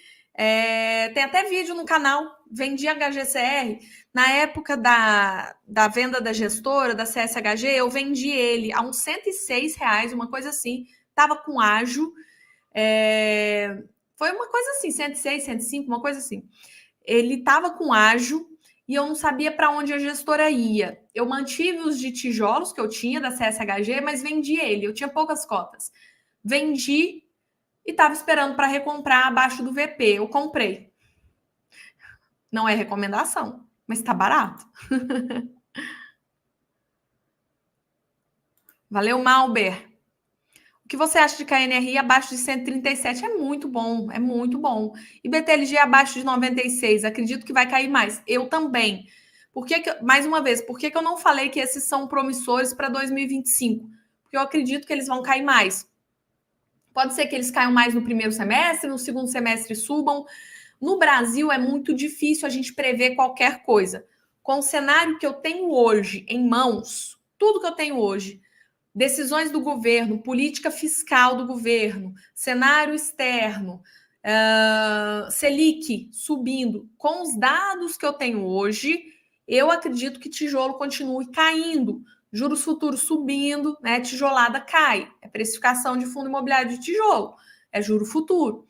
Tem até vídeo no canal. Vendi a HGCR. Na época da venda da gestora, da CSHG, eu vendi ele a uns R$106, uma coisa assim. Tava com ágio. Foi uma coisa assim, 106, 105, uma coisa assim. Ele estava com ágio e eu não sabia para onde a gestora ia. Eu mantive os de tijolos que eu tinha da CSHG, mas vendi ele. Eu tinha poucas cotas. Vendi e estava esperando para recomprar abaixo do VP. Eu comprei. Não é recomendação, mas está barato. Valeu, Malber. O que você acha de KNRI abaixo de 137? É muito bom, é muito bom. E BTLG abaixo de 96, acredito que vai cair mais. Eu também. Mais uma vez, por que eu não falei que esses são promissores para 2025? Porque eu acredito que eles vão cair mais. Pode ser que eles caiam mais no primeiro semestre, no segundo semestre subam. No Brasil é muito difícil a gente prever qualquer coisa. Com o cenário que eu tenho hoje em mãos, tudo que eu tenho hoje, decisões do governo, política fiscal do governo, cenário externo, Selic subindo. Com os dados que eu tenho hoje, eu acredito que tijolo continue caindo. Juros futuros subindo, né? Tijolada cai. É precificação de fundo imobiliário de tijolo. É juro futuro.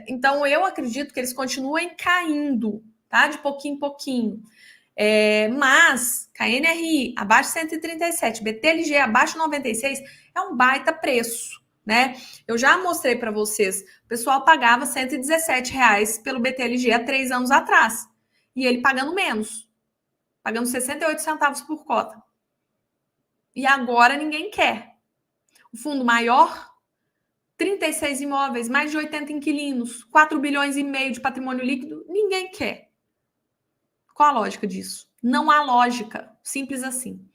Então, eu acredito que eles continuem caindo, tá? De pouquinho em pouquinho. Mas KNRI abaixo de 137, BTLG abaixo de 96 é um baita preço, né? Eu já mostrei para vocês, o pessoal pagava R$117 pelo BTLG há 3 anos atrás. E ele pagando menos, pagando 68 centavos por cota. E agora ninguém quer. O fundo maior, 36 imóveis, mais de 80 inquilinos, 4 bilhões e meio de patrimônio líquido, ninguém quer. Qual a lógica disso? Não há lógica, simples assim.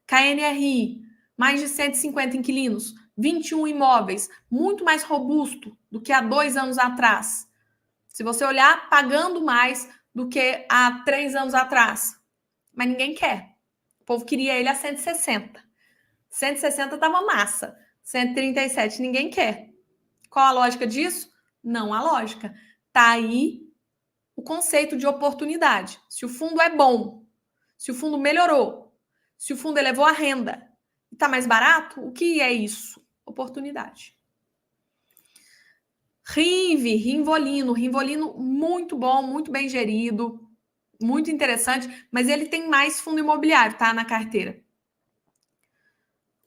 KNRI, mais de 150 inquilinos, 21 imóveis, muito mais robusto do que há 2 anos atrás. Se você olhar, pagando mais do que há 3 anos atrás. Mas ninguém quer. O povo queria ele a 160. 160 estava massa. 137 ninguém quer. Qual a lógica disso? Não há lógica. Tá aí o conceito de oportunidade. Se o fundo é bom, se o fundo melhorou, se o fundo elevou a renda e está mais barato, o que é isso? Oportunidade. Rinvolino muito bom, muito bem gerido, muito interessante, mas ele tem mais fundo imobiliário, tá, na carteira.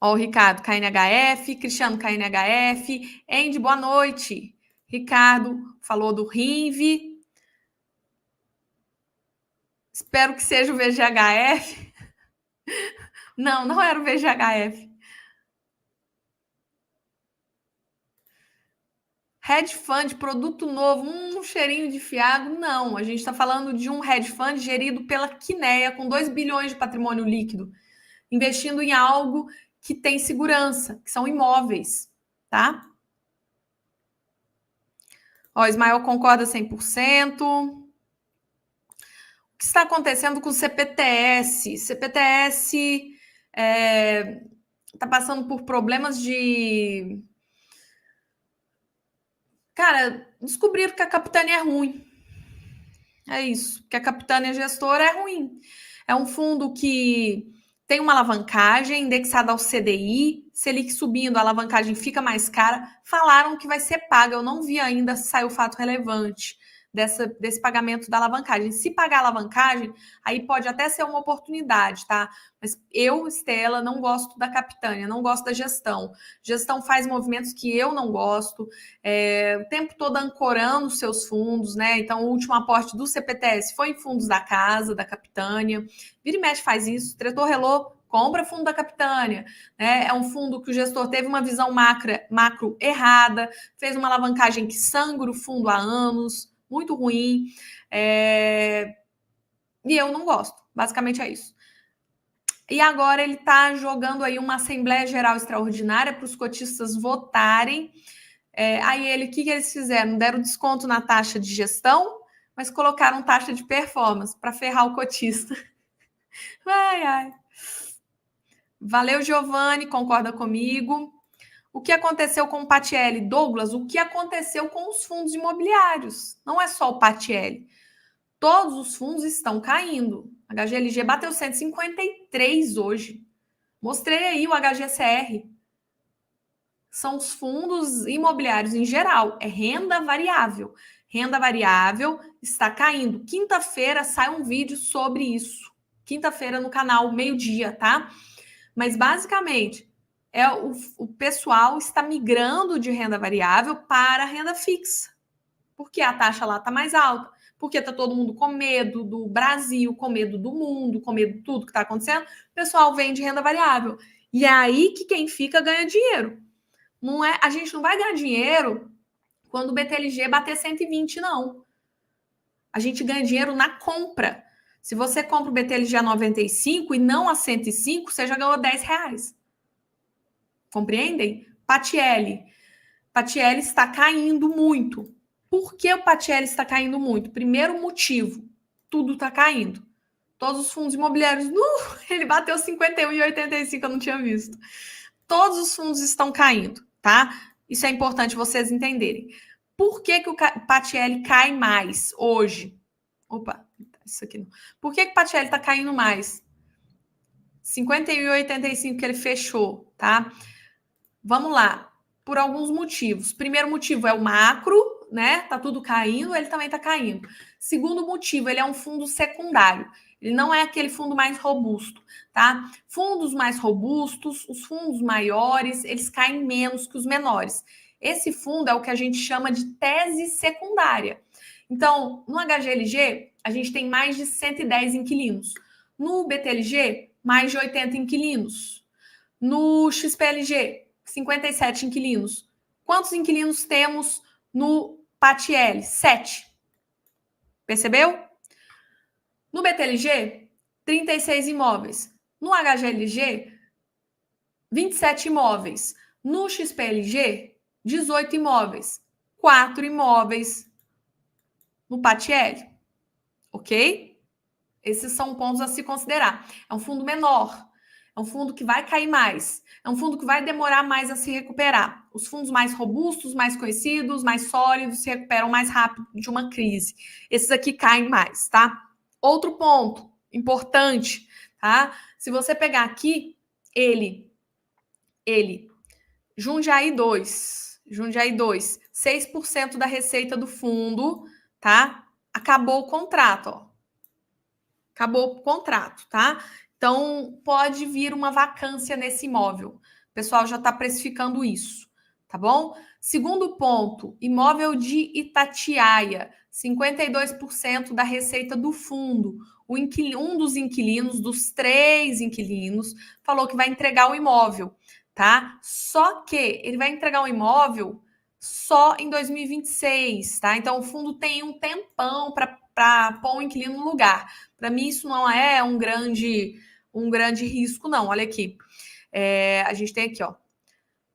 Ó, o Ricardo, KNHF, Cristiano, KNHF, Andy, boa noite. Ricardo falou do Rinve. Espero que seja o VGHF. Não era o VGHF. Hedge fund, produto novo, um cheirinho de fiado, não. A gente está falando de um hedge fund gerido pela Quineia, com 2 bilhões de patrimônio líquido, investindo em algo que tem segurança, que são imóveis, tá? Ó, Ismael concorda 100%. O que está acontecendo com o CPTS? CPTS está passando por problemas de... Cara, descobriram que a capitânia é ruim. É isso, que a capitânia gestora é ruim. É um fundo que tem uma alavancagem indexada ao CDI, Selic subindo, a alavancagem fica mais cara. Falaram que vai ser paga, eu não vi ainda se saiu fato relevante desse pagamento da alavancagem. Se pagar a alavancagem, aí pode até ser uma oportunidade, tá? Mas eu, Estela, não gosto da capitânia, não gosto da gestão. Gestão faz movimentos que eu não gosto, o tempo todo ancorando os seus fundos, né? Então, o último aporte do CPTS foi em fundos da casa, da capitânia. Vira e mexe faz isso, tretou, relou, compra fundo da capitânia, né? É um fundo que o gestor teve uma visão macro errada, fez uma alavancagem que sangra o fundo há anos, muito ruim, e eu não gosto, basicamente é isso. E agora ele está jogando aí uma Assembleia Geral Extraordinária para os cotistas votarem. Aí o que eles fizeram? Deram desconto na taxa de gestão, mas colocaram taxa de performance para ferrar o cotista. Ai. Valeu, Giovanni, concorda comigo. O que aconteceu com o Patielli? Douglas, o que aconteceu com os fundos imobiliários? Não é só o Patielli. Todos os fundos estão caindo. A HGLG bateu 153 hoje. Mostrei aí o HGCR. São os fundos imobiliários em geral. É renda variável. Renda variável está caindo. Quinta-feira sai um vídeo sobre isso. Quinta-feira no canal, meio-dia, tá? Mas, basicamente, o pessoal está migrando de renda variável para renda fixa. Porque a taxa lá está mais alta. Porque está todo mundo com medo do Brasil, com medo do mundo, com medo de tudo que está acontecendo. O pessoal vem de renda variável. E é aí que quem fica ganha dinheiro. Não é, a gente não vai ganhar dinheiro quando o BTLG bater 120, não. A gente ganha dinheiro na compra. Se você compra o BTLG a 95 e não a 105, você já ganhou R$10. Compreendem? Patielli está caindo muito. Por que o Patielli está caindo muito? Primeiro motivo, tudo está caindo. Todos os fundos imobiliários, ele bateu 51,85, eu não tinha visto. Todos os fundos estão caindo, tá? Isso é importante vocês entenderem. Por que o PATL cai mais hoje? Opa, isso aqui não. Por que o PATL está caindo mais? 51,85 que ele fechou, tá? Vamos lá. Por alguns motivos. Primeiro motivo é o macro, né? Tá tudo caindo, ele também tá caindo. Segundo motivo, ele é um fundo secundário. Ele não é aquele fundo mais robusto, tá? Fundos mais robustos, os fundos maiores, eles caem menos que os menores. Esse fundo é o que a gente chama de tese secundária. Então, no HGLG, a gente tem mais de 110 inquilinos. No BTLG, mais de 80 inquilinos. No XPLG, 57 inquilinos. Quantos inquilinos temos no PATL? 7. Percebeu? No BTLG, 36 imóveis. No HGLG, 27 imóveis. No XPLG, 18 imóveis. 4 imóveis no PATL. Ok? Esses são pontos a se considerar. É um fundo menor. É um fundo que vai cair mais. É um fundo que vai demorar mais a se recuperar. Os fundos mais robustos, mais conhecidos, mais sólidos, se recuperam mais rápido de uma crise. Esses aqui caem mais, tá? Outro ponto importante, tá? Se você pegar aqui, Jundiaí 2, 6% da receita do fundo, tá? Acabou o contrato, ó. Acabou o contrato, tá? Então, pode vir uma vacância nesse imóvel. O pessoal já está precificando isso, tá bom? Segundo ponto, imóvel de Itatiaia, 52% da receita do fundo. Um dos inquilinos, dos 3 inquilinos, falou que vai entregar o imóvel, tá? Só que ele vai entregar o imóvel só em 2026, tá? Então, o fundo tem um tempão para pôr o inquilino no lugar. Para mim, isso não é um grande risco, não. Olha aqui. A gente tem aqui, ó.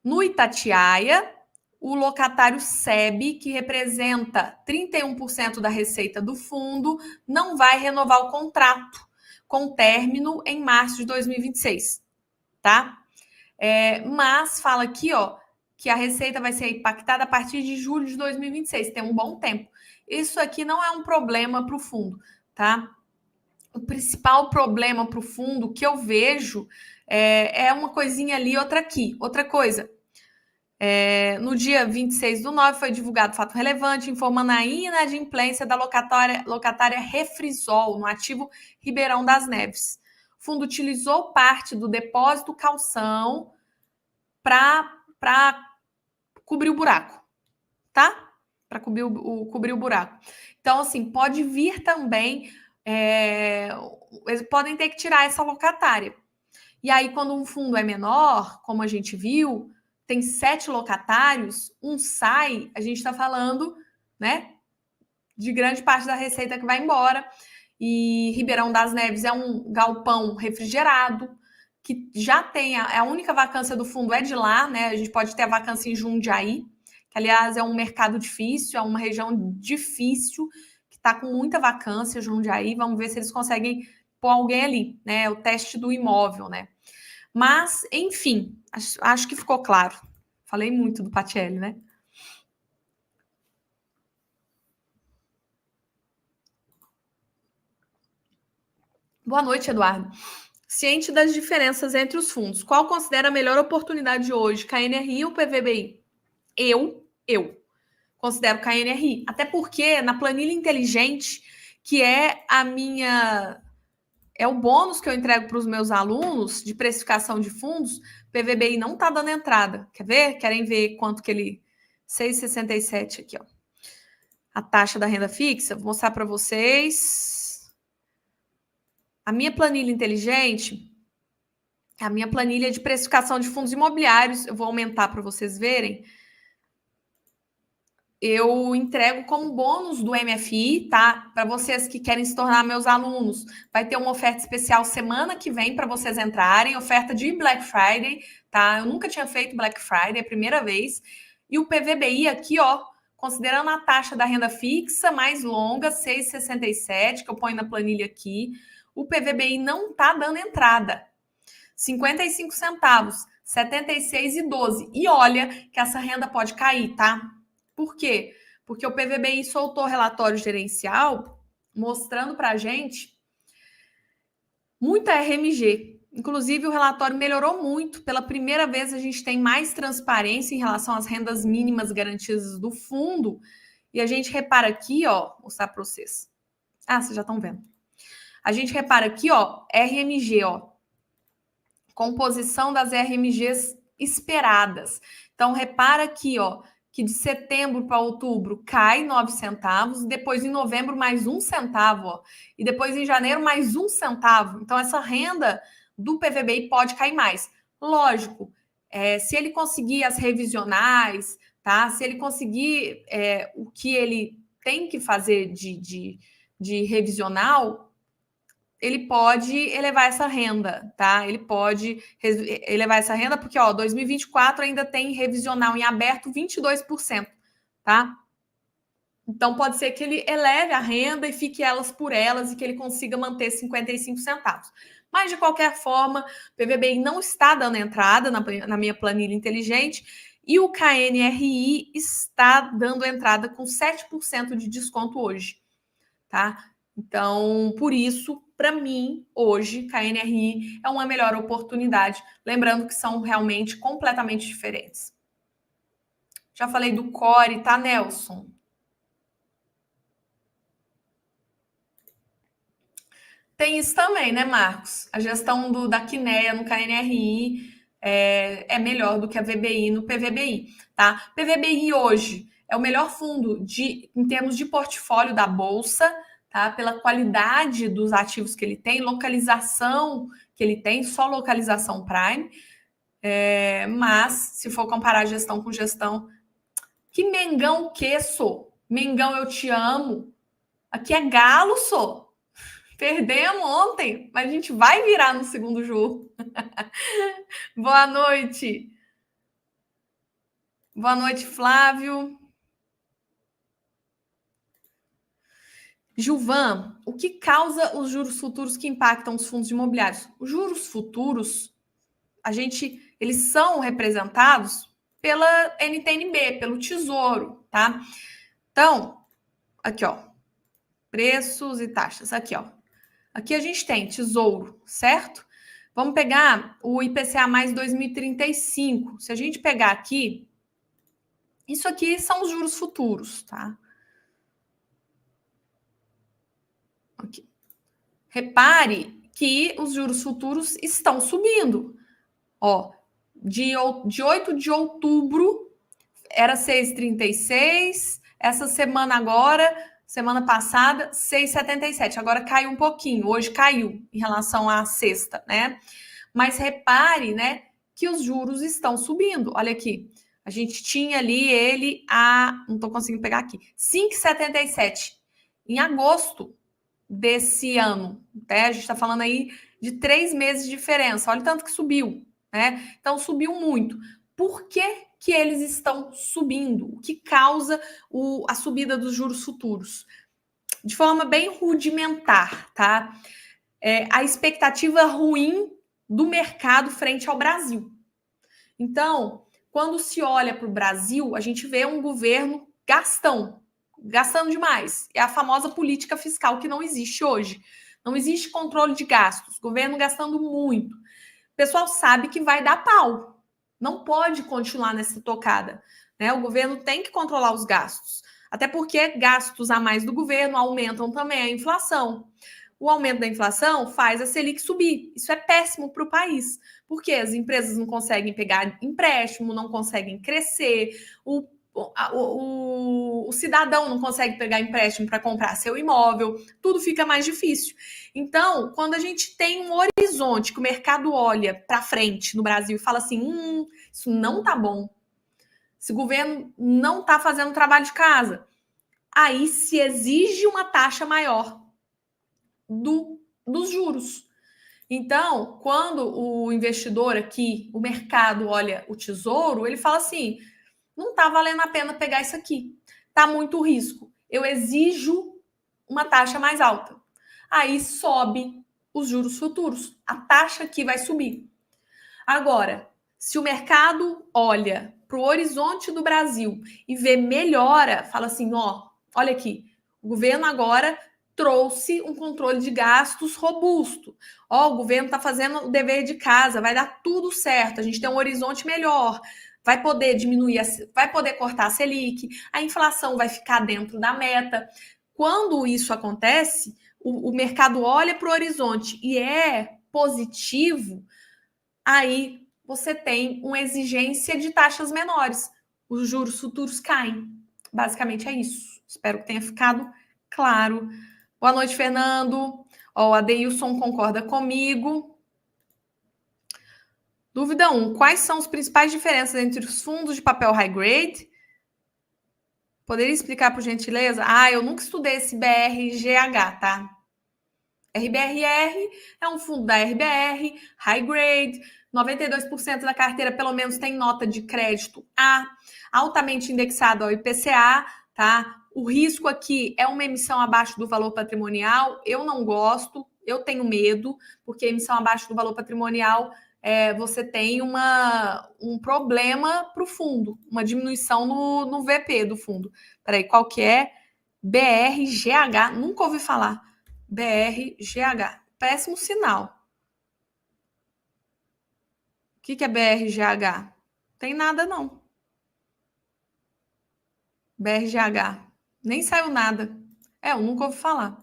No Itatiaia, o locatário SEB, que representa 31% da receita do fundo, não vai renovar o contrato com término em março de 2026, tá? Mas fala aqui, ó, que a receita vai ser impactada a partir de julho de 2026. Tem um bom tempo. Isso aqui não é um problema para o fundo, tá? O principal problema para o fundo que eu vejo é uma coisinha ali, outra aqui. Outra coisa, no dia 26/9 foi divulgado fato relevante informando a inadimplência da locatária Refrisol no ativo Ribeirão das Neves. O fundo utilizou parte do depósito calção para cobrir o buraco, tá? Para cobrir o buraco. Então, assim, pode vir também... eles podem ter que tirar essa locatária. E aí, quando um fundo é menor, como a gente viu, tem 7 locatários, um sai, a gente está falando, né, de grande parte da receita que vai embora. E Ribeirão das Neves é um galpão refrigerado, que já tem a única vacância do fundo é de lá, né? A gente pode ter a vacância em Jundiaí, que, aliás, é um mercado difícil, é uma região difícil, está com muita vacância, Jundiaí. Vamos ver se eles conseguem pôr alguém ali, né? O teste do imóvel, né? Mas, enfim, acho que ficou claro. Falei muito do PATL, né? Boa noite, Eduardo. Ciente das diferenças entre os fundos, qual considera a melhor oportunidade hoje, KNRI ou PVBI? Eu considero KNRI. Até porque na planilha inteligente, que é a minha... é o bônus que eu entrego para os meus alunos de precificação de fundos, PVBI não está dando entrada. Quer ver? Querem ver quanto que ele... 6,67 aqui, ó. A taxa da renda fixa. Vou mostrar para vocês. A minha planilha inteligente, a minha planilha de precificação de fundos imobiliários, eu vou aumentar para vocês verem. Eu entrego como bônus do MFI, tá? Para vocês que querem se tornar meus alunos, vai ter uma oferta especial semana que vem para vocês entrarem, oferta de Black Friday, tá? Eu nunca tinha feito Black Friday, é a primeira vez. E o PVBI aqui, ó, considerando a taxa da renda fixa mais longa, 6,67, que eu ponho na planilha aqui, o PVBI não tá dando entrada. 55 centavos, 76,12. E olha que essa renda pode cair, tá? Por quê? Porque o PVBI soltou relatório gerencial mostrando para a gente muita RMG. Inclusive, o relatório melhorou muito. Pela primeira vez, a gente tem mais transparência em relação às rendas mínimas garantidas do fundo. E a gente repara aqui, ó, vou mostrar para vocês. Ah, vocês já estão vendo. A gente repara aqui, ó, RMG, ó, composição das RMGs esperadas. Então, repara aqui, ó, que de setembro para outubro cai 9 centavos, depois em novembro mais 1 centavo, ó, e depois em janeiro mais 1 centavo. Então, essa renda do PVBI pode cair mais. Lógico, se ele conseguir as revisionais, tá? Se ele conseguir o que ele tem que fazer de revisional, ele pode elevar essa renda, tá? Ele pode elevar essa renda porque, ó, 2024 ainda tem revisional em aberto 22%, tá? Então, pode ser que ele eleve a renda e fique elas por elas e que ele consiga manter 55 centavos. Mas, de qualquer forma, o PVBI não está dando entrada na minha planilha inteligente e o KNRI está dando entrada com 7% de desconto hoje, tá? Então, por isso, para mim, hoje, KNRI é uma melhor oportunidade. Lembrando que são realmente completamente diferentes. Já falei do Core, tá, Nelson? Tem isso também, né, Marcos? A gestão da Quineia no KNRI é melhor do que a VBI no PVBI, tá? PVBI hoje é o melhor fundo em termos de portfólio da Bolsa, tá? Pela qualidade dos ativos que ele tem, localização que ele tem, só localização Prime. Mas, se for comparar gestão com gestão, que Mengão que sou? Mengão, eu te amo. Aqui é Galo, sou. Perdemos ontem, mas a gente vai virar no segundo jogo. Boa noite. Boa noite, Flávio. Gilvan, o que causa os juros futuros que impactam os fundos imobiliários? Os juros futuros, eles são representados pela NTNB, pelo Tesouro, tá? Então, aqui, ó, preços e taxas, aqui, ó. Aqui a gente tem Tesouro, certo? Vamos pegar o IPCA mais 2035. Se a gente pegar aqui, isso aqui são os juros futuros, tá? Aqui. Repare que os juros futuros estão subindo. Ó, de 8 de outubro era 6,36. Essa semana agora, semana passada, 6,77. Agora caiu um pouquinho. Hoje caiu em relação à sexta, né? Mas repare, né, que os juros estão subindo. Olha aqui. A gente tinha ali ele não estou conseguindo pegar aqui, 5,77 em agosto desse ano. Né? A gente está falando aí de 3 meses de diferença. Olha o tanto que subiu. Né? Então, subiu muito. Por que eles estão subindo? O que causa a subida dos juros futuros? De forma bem rudimentar, tá? A expectativa ruim do mercado frente ao Brasil. Então, quando se olha para o Brasil, a gente vê um governo gastando demais. É a famosa política fiscal que não existe hoje. Não existe controle de gastos. Governo gastando muito. O pessoal sabe que vai dar pau. Não pode continuar nessa tocada. Né? O governo tem que controlar os gastos. Até porque gastos a mais do governo aumentam também a inflação. O aumento da inflação faz a Selic subir. Isso é péssimo para o país, porque as empresas não conseguem pegar empréstimo, não conseguem crescer, o cidadão não consegue pegar empréstimo para comprar seu imóvel, tudo fica mais difícil. Então, quando a gente tem um horizonte que o mercado olha para frente no Brasil e fala assim, isso não tá bom, esse governo não tá fazendo trabalho de casa, aí se exige uma taxa maior dos juros. Então, quando o investidor aqui, o mercado olha o tesouro, ele fala assim, não está valendo a pena pegar isso aqui, está muito risco, eu exijo uma taxa mais alta. Aí sobe os juros futuros, a taxa aqui vai subir. Agora, se o mercado olha para o horizonte do Brasil e vê melhora, fala assim, ó, olha aqui, o governo agora trouxe um controle de gastos robusto. Ó, o governo está fazendo o dever de casa, vai dar tudo certo, a gente tem um horizonte melhor, vai poder diminuir, vai poder cortar a Selic, a inflação vai ficar dentro da meta. Quando isso acontece, o mercado olha para o horizonte e é positivo, aí você tem uma exigência de taxas menores. Os juros futuros caem. Basicamente é isso. Espero que tenha ficado claro. Boa noite, Fernando. Ó, o Adeilson concorda comigo. Dúvida 1. Quais são as principais diferenças entre os fundos de papel high grade? Poderia explicar, por gentileza? Eu nunca estudei esse BRGH, tá? RBRR é um fundo da RBR, high grade, 92% da carteira pelo menos tem nota de crédito A, altamente indexado ao IPCA, tá? O risco aqui é uma emissão abaixo do valor patrimonial, eu não gosto, eu tenho medo, porque emissão abaixo do valor patrimonial você tem um problema para o fundo, uma diminuição no VP do fundo. Peraí, qual que é? BRGH, nunca ouvi falar. BRGH. Péssimo sinal. O que é BRGH? Tem nada, não. BRGH. Nem saiu nada. Eu nunca ouvi falar.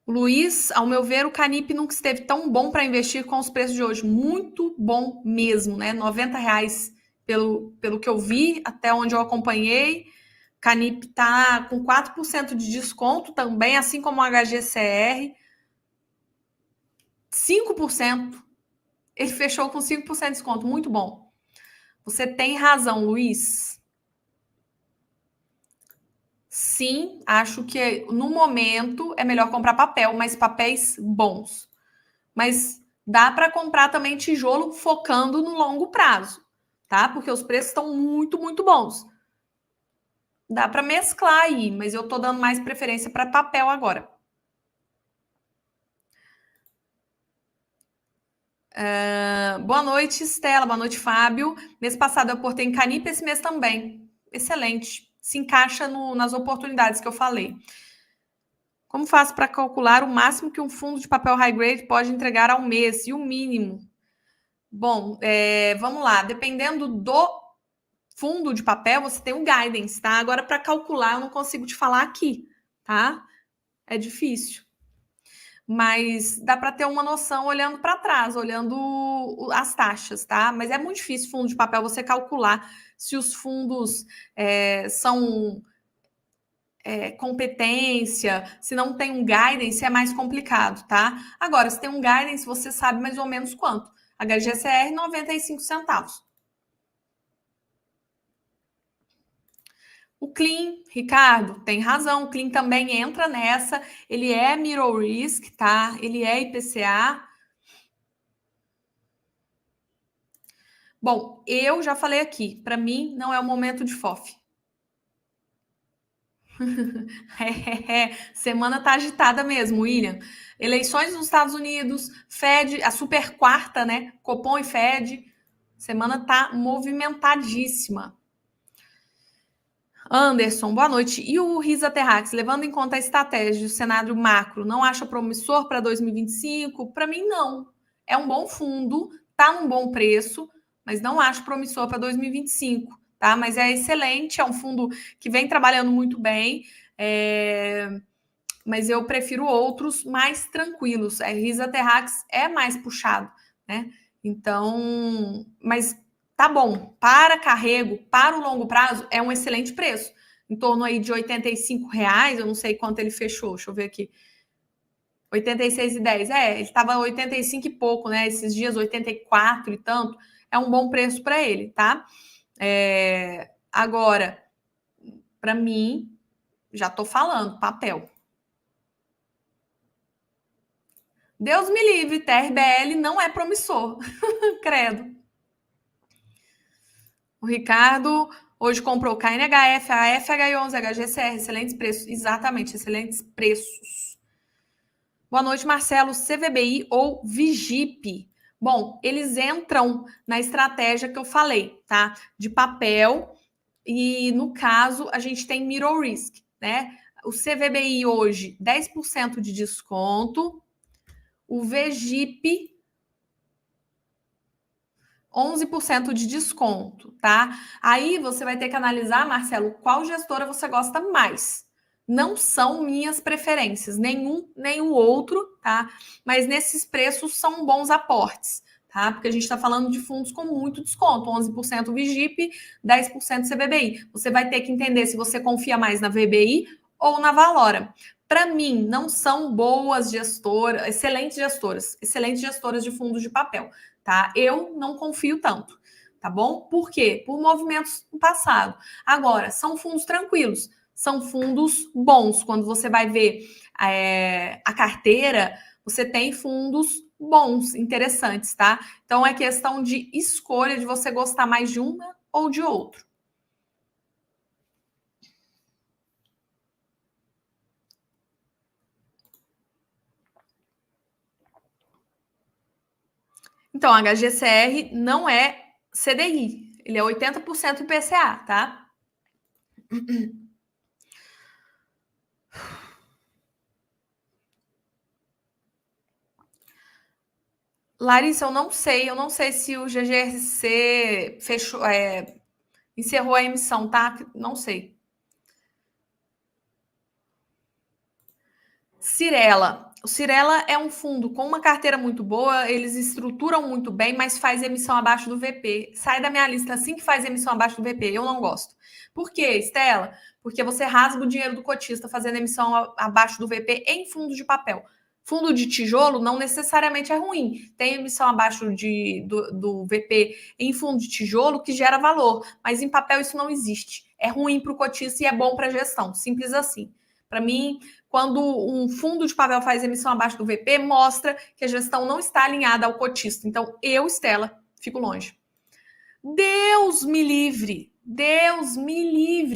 Luiz, ao meu ver, o Canip nunca esteve tão bom para investir com os preços de hoje. Muito bom mesmo, né? R$90 pelo que eu vi, até onde eu acompanhei. Canip está com 4% de desconto também, assim como o HGCR. 5%. Ele fechou com 5% de desconto. Muito bom. Você tem razão, Luiz. Sim, acho que no momento é melhor comprar papel, mas papéis bons. Mas dá para comprar também tijolo focando no longo prazo, tá? Porque os preços estão muito, muito bons. Dá para mesclar aí, mas eu tô dando mais preferência para papel agora. Boa noite, Estela. Boa noite, Fábio. Mês passado eu aportei em Canip, esse mês também. Excelente. Se encaixa nas oportunidades que eu falei. Como faço para calcular o máximo que um fundo de papel high grade pode entregar ao mês e o mínimo? Bom, vamos lá. Dependendo do fundo de papel, você tem um guidance, tá? Agora, para calcular, eu não consigo te falar aqui, tá? É difícil. Mas dá para ter uma noção olhando para trás, olhando as taxas, tá? Mas é muito difícil fundo de papel você calcular se os fundos são competência, se não tem um guidance, é mais complicado, tá? Agora, se tem um guidance, você sabe mais ou menos quanto. HGCR, 95 centavos. O Clean, Ricardo, tem razão, o Clean também entra nessa, ele é Mirror Risk, tá? Ele é IPCA. Bom, eu já falei aqui, para mim não é o momento de FOF. Semana tá agitada mesmo, William. Eleições nos Estados Unidos, Fed, a super quarta, né? Copom e Fed. Semana tá movimentadíssima. Anderson, boa noite. E o Risa Terrax, levando em conta a estratégia, o cenário macro, não acha promissor para 2025? Para mim, não. É um bom fundo, tá num bom preço, mas não acho promissor para 2025, tá? Mas é excelente, é um fundo que vem trabalhando muito bem, mas eu prefiro outros mais tranquilos. A Risa Terrax é mais puxado, né? Então, mas tá bom. Para carrego, para o longo prazo, é um excelente preço. Em torno aí de R$85, eu não sei quanto ele fechou, deixa eu ver aqui. 86,10. Ele estava 85 e pouco, né? Esses dias 84 e tanto. É um bom preço para ele, tá? Agora, para mim, já tô falando, papel. Deus me livre, TRBL não é promissor. Credo. O Ricardo hoje comprou KNHF, AF, HI11, HGCR, excelentes preços. Exatamente, excelentes preços. Boa noite, Marcelo. CVBI ou Vigip? Bom, eles entram na estratégia que eu falei, tá? De papel e, no caso, a gente tem Middle Risk, né? O CVBI hoje, 10% de desconto. O Vigip, 11% de desconto, tá? Aí você vai ter que analisar, Marcelo, qual gestora você gosta mais. Não são minhas preferências, nenhum nem o outro, tá? Mas nesses preços são bons aportes, tá? Porque a gente está falando de fundos com muito desconto, 11% Vigip, 10% CVBI. Você vai ter que entender se você confia mais na VBI ou na Valora. Para mim, não são boas gestoras, excelentes gestoras de fundos de papel, tá? Eu não confio tanto, tá bom? Por quê? Por movimentos no passado. Agora, são fundos tranquilos, são fundos bons. Quando você vai ver a carteira, você tem fundos bons, interessantes, tá? Então é questão de escolha, de você gostar mais de uma ou de outro. Então, HGCR não é CDI, ele é 80% IPCA, tá? Larissa, eu não sei se o GGRC fechou, encerrou a emissão, tá? Não sei. Cirela. O Cirela é um fundo com uma carteira muito boa, eles estruturam muito bem, mas faz emissão abaixo do VP. Sai da minha lista assim que faz emissão abaixo do VP. Eu não gosto. Por quê, Estela? Porque você rasga o dinheiro do cotista fazendo emissão abaixo do VP em fundos de papel. Fundo de tijolo não necessariamente é ruim. Tem emissão abaixo do VP em fundo de tijolo que gera valor, mas em papel isso não existe. É ruim para o cotista e é bom para a gestão. Simples assim. Para mim, quando um fundo de papel faz emissão abaixo do VP, mostra que a gestão não está alinhada ao cotista. Então, eu, Estela, fico longe. Deus me livre,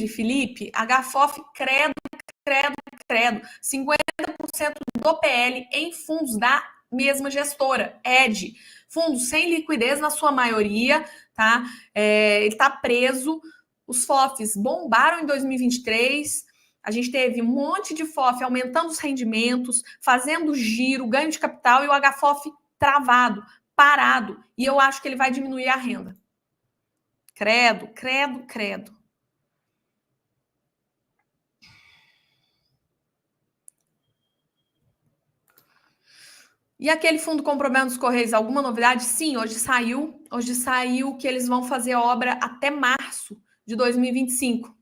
Felipe. HFOF, credo, credo, credo. 50% do PL em fundos da mesma gestora, ED. Fundos sem liquidez na sua maioria, tá? Ele está preso. Os FOFs bombaram em 2023. A gente teve um monte de FOF aumentando os rendimentos, fazendo giro, ganho de capital e o HFOF travado, parado. E eu acho que ele vai diminuir a renda. Credo, credo, credo. E aquele fundo com problema dos Correios, alguma novidade? Sim, hoje saiu que eles vão fazer obra até março de 2025.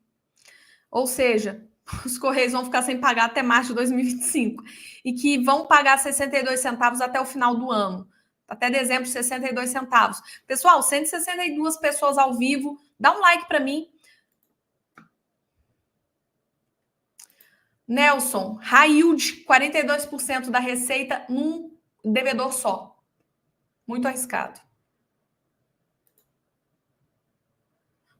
Ou seja, os Correios vão ficar sem pagar até março de 2025 e que vão pagar 62 centavos até o final do ano. Até dezembro, 62 centavos. Pessoal, 162 pessoas ao vivo. Dá um like para mim. Nelson, high yield, 42% da receita num devedor só. Muito arriscado.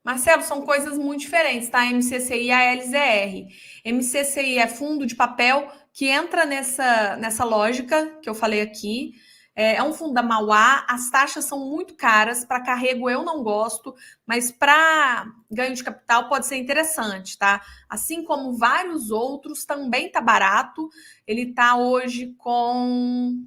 Marcelo, são coisas muito diferentes, tá? MCCI e a LZR. MCCI é fundo de papel que entra nessa lógica que eu falei aqui. É um fundo da Mauá, as taxas são muito caras, para carrego eu não gosto, mas para ganho de capital pode ser interessante, tá? Assim como vários outros, também tá barato. Ele tá hoje com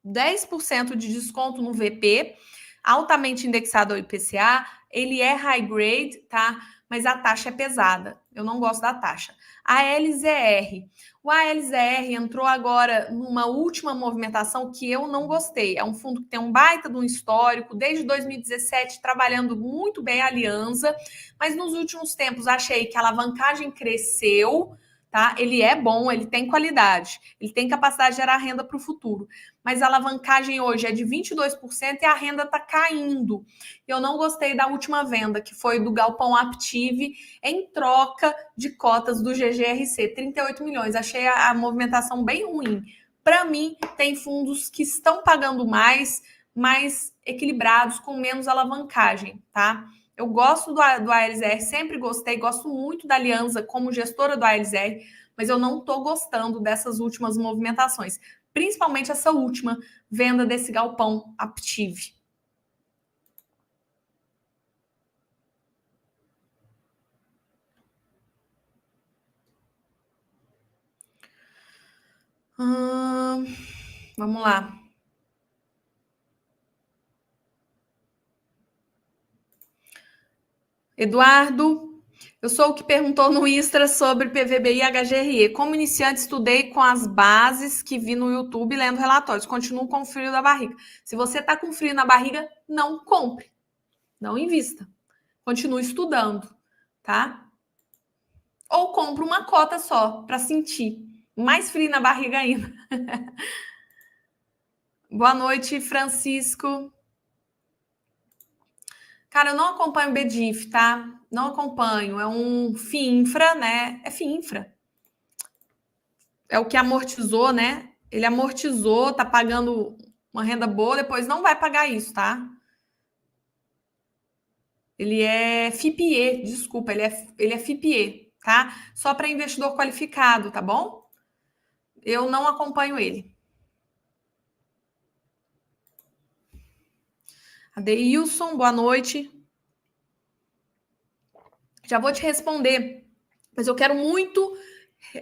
10% de desconto no VP, altamente indexado ao IPCA, ele é high grade, tá? Mas a taxa é pesada. Eu não gosto da taxa. A LZR. O ALZR entrou agora numa última movimentação que eu não gostei. É um fundo que tem um baita de um histórico, desde 2017, trabalhando muito bem a aliança, mas nos últimos tempos achei que a alavancagem cresceu, tá? Ele é bom, ele tem qualidade, ele tem capacidade de gerar renda para o futuro, mas a alavancagem hoje é de 22% e a renda está caindo. Eu não gostei da última venda, que foi do Galpão Aptive, em troca de cotas do GGRC, 38 milhões. Achei a movimentação bem ruim. Para mim, tem fundos que estão pagando mais equilibrados, com menos alavancagem, tá? Eu gosto do ALZR, sempre gostei, gosto muito da Aliança como gestora do ALZR, mas eu não estou gostando dessas últimas movimentações, principalmente essa última venda desse galpão Aptiv. Vamos lá. Eduardo, eu sou o que perguntou no Insta sobre PVBI e HGRE. Como iniciante, estudei com as bases que vi no YouTube lendo relatórios. Continuo com frio na barriga. Se você está com frio na barriga, não compre. Não invista. Continue estudando, tá? Ou compre uma cota só para sentir. Mais frio na barriga ainda. Boa noite, Francisco. Cara, eu não acompanho o BDIF, tá? Não acompanho. É um FIINFRA, né? É FIINFRA. É o que amortizou, né? Ele amortizou, tá pagando uma renda boa, depois não vai pagar isso, tá? Ele é FIPE, desculpa, ele é FIPE, tá? Só para investidor qualificado, tá bom? Eu não acompanho ele. Adeilson, boa noite. Já vou te responder, mas eu quero muito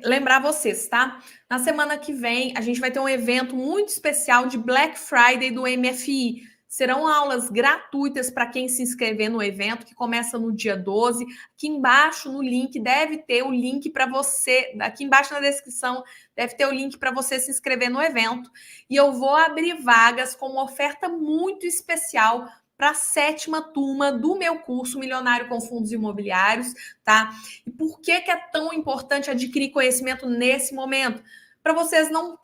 lembrar vocês, tá? Na semana que vem, a gente vai ter um evento muito especial de Black Friday do MFI. Serão aulas gratuitas para quem se inscrever no evento, que começa no dia 12. Aqui embaixo no link deve ter o link para você, aqui embaixo na descrição deve ter o link para você se inscrever no evento. E eu vou abrir vagas com uma oferta muito especial para a 7ª turma do meu curso Milionário com Fundos Imobiliários, tá? E por que é tão importante adquirir conhecimento nesse momento? Para vocês não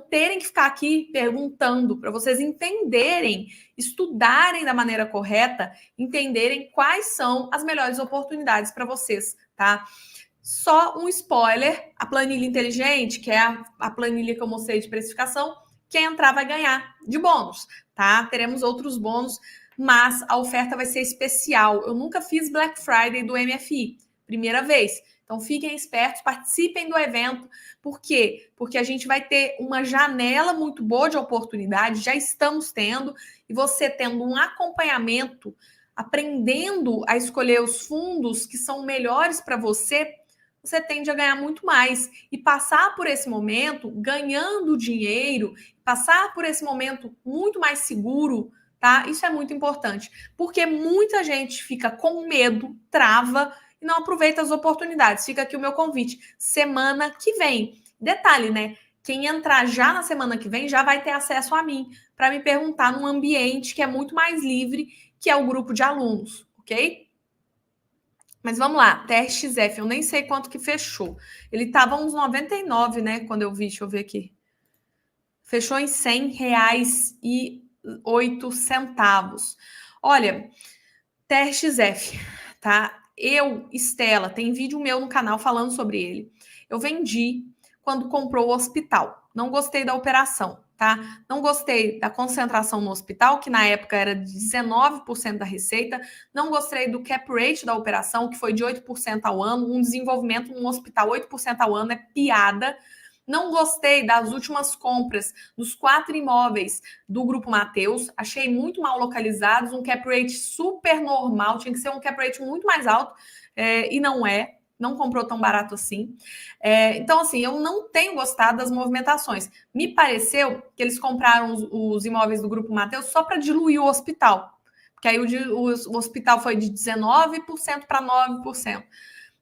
terem que ficar aqui perguntando, para vocês entenderem, estudarem da maneira correta, entenderem quais são as melhores oportunidades para vocês, tá? Só um spoiler, a planilha inteligente, que é a planilha que eu mostrei de precificação, quem entrar vai ganhar de bônus, tá? Teremos outros bônus, mas a oferta vai ser especial. Eu nunca fiz Black Friday do MFI, primeira vez. Então fiquem espertos, participem do evento. Por quê? Porque a gente vai ter uma janela muito boa de oportunidade, já estamos tendo, e você tendo um acompanhamento, aprendendo a escolher os fundos que são melhores para você, você tende a ganhar muito mais. E passar por esse momento ganhando dinheiro, passar por esse momento muito mais seguro, tá? Isso é muito importante, porque muita gente fica com medo, trava e não aproveita as oportunidades. Fica aqui o meu convite. Semana que vem. Detalhe, né? Quem entrar já na semana que vem já vai ter acesso a mim para me perguntar num ambiente que é muito mais livre, que é o grupo de alunos, ok? Mas vamos lá, TRXF, eu nem sei quanto que fechou. Ele estava uns 99, né? Quando eu vi, deixa eu ver aqui. Fechou em R$100,08. Olha, TRXF, tá? Estela, tem vídeo meu no canal falando sobre ele. Eu vendi quando comprou o hospital. Não gostei da operação, tá? Não gostei da concentração no hospital, que na época era de 19% da receita. Não gostei do cap rate da operação, que foi de 8% ao ano. Um desenvolvimento num hospital 8% ao ano é piada. Não gostei das últimas compras dos 4 imóveis do Grupo Mateus. Achei muito mal localizados, um cap rate super normal. Tinha que ser um cap rate muito mais alto, e não é. Não comprou tão barato assim. Então, assim, eu não tenho gostado das movimentações. Me pareceu que eles compraram os imóveis do Grupo Mateus só para diluir o hospital. Porque aí o hospital foi de 19% para 9%.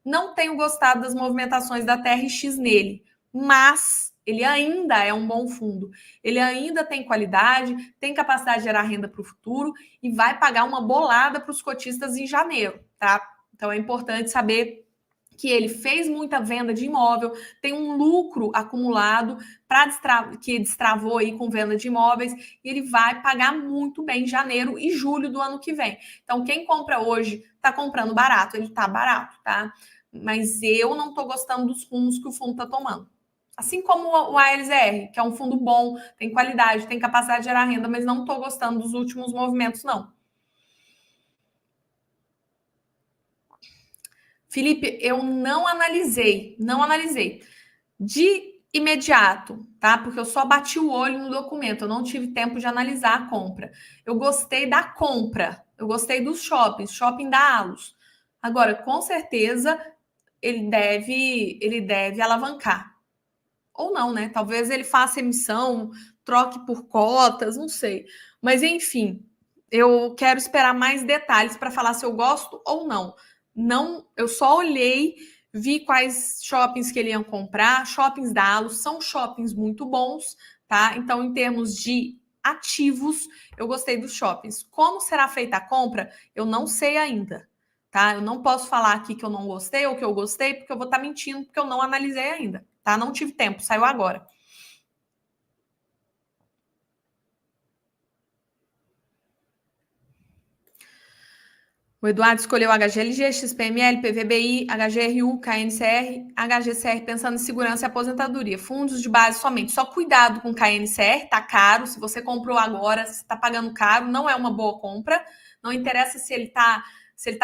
Não tenho gostado das movimentações da TRX nele, mas ele ainda é um bom fundo. Ele ainda tem qualidade, tem capacidade de gerar renda para o futuro e vai pagar uma bolada para os cotistas em janeiro, tá? Então é importante saber que ele fez muita venda de imóvel, tem um lucro acumulado que destravou aí com venda de imóveis, e ele vai pagar muito bem em janeiro e julho do ano que vem. Então, quem compra hoje está comprando barato, ele está barato, tá? Mas eu não estou gostando dos rumos que o fundo está tomando. Assim como o ALZR, que é um fundo bom, tem qualidade, tem capacidade de gerar renda, mas não estou gostando dos últimos movimentos, não. Felipe, eu não analisei. De imediato, tá? Porque eu só bati o olho no documento, eu não tive tempo de analisar a compra. Eu gostei da compra, eu gostei dos shoppings, shopping da Allos. Agora, com certeza, ele deve alavancar. Ou não, né? Talvez ele faça emissão, troque por cotas, não sei. Mas enfim, eu quero esperar mais detalhes para falar se eu gosto ou não. Não, eu só olhei, vi quais shoppings que ele ia comprar. Shoppings da Allos são shoppings muito bons, tá? Então, em termos de ativos, eu gostei dos shoppings. Como será feita a compra, eu não sei ainda, tá? Eu não posso falar aqui que eu não gostei ou que eu gostei, porque eu vou estar mentindo, porque eu não analisei ainda, tá? Não tive tempo, saiu agora. O Eduardo escolheu HGLG, XPML, PVBI, HGRU, KNCR, HGCR, pensando em segurança e aposentadoria. Fundos de base somente. Só cuidado com KNCR, tá caro. Se você comprou agora, se está pagando caro, não é uma boa compra. Não interessa se ele tá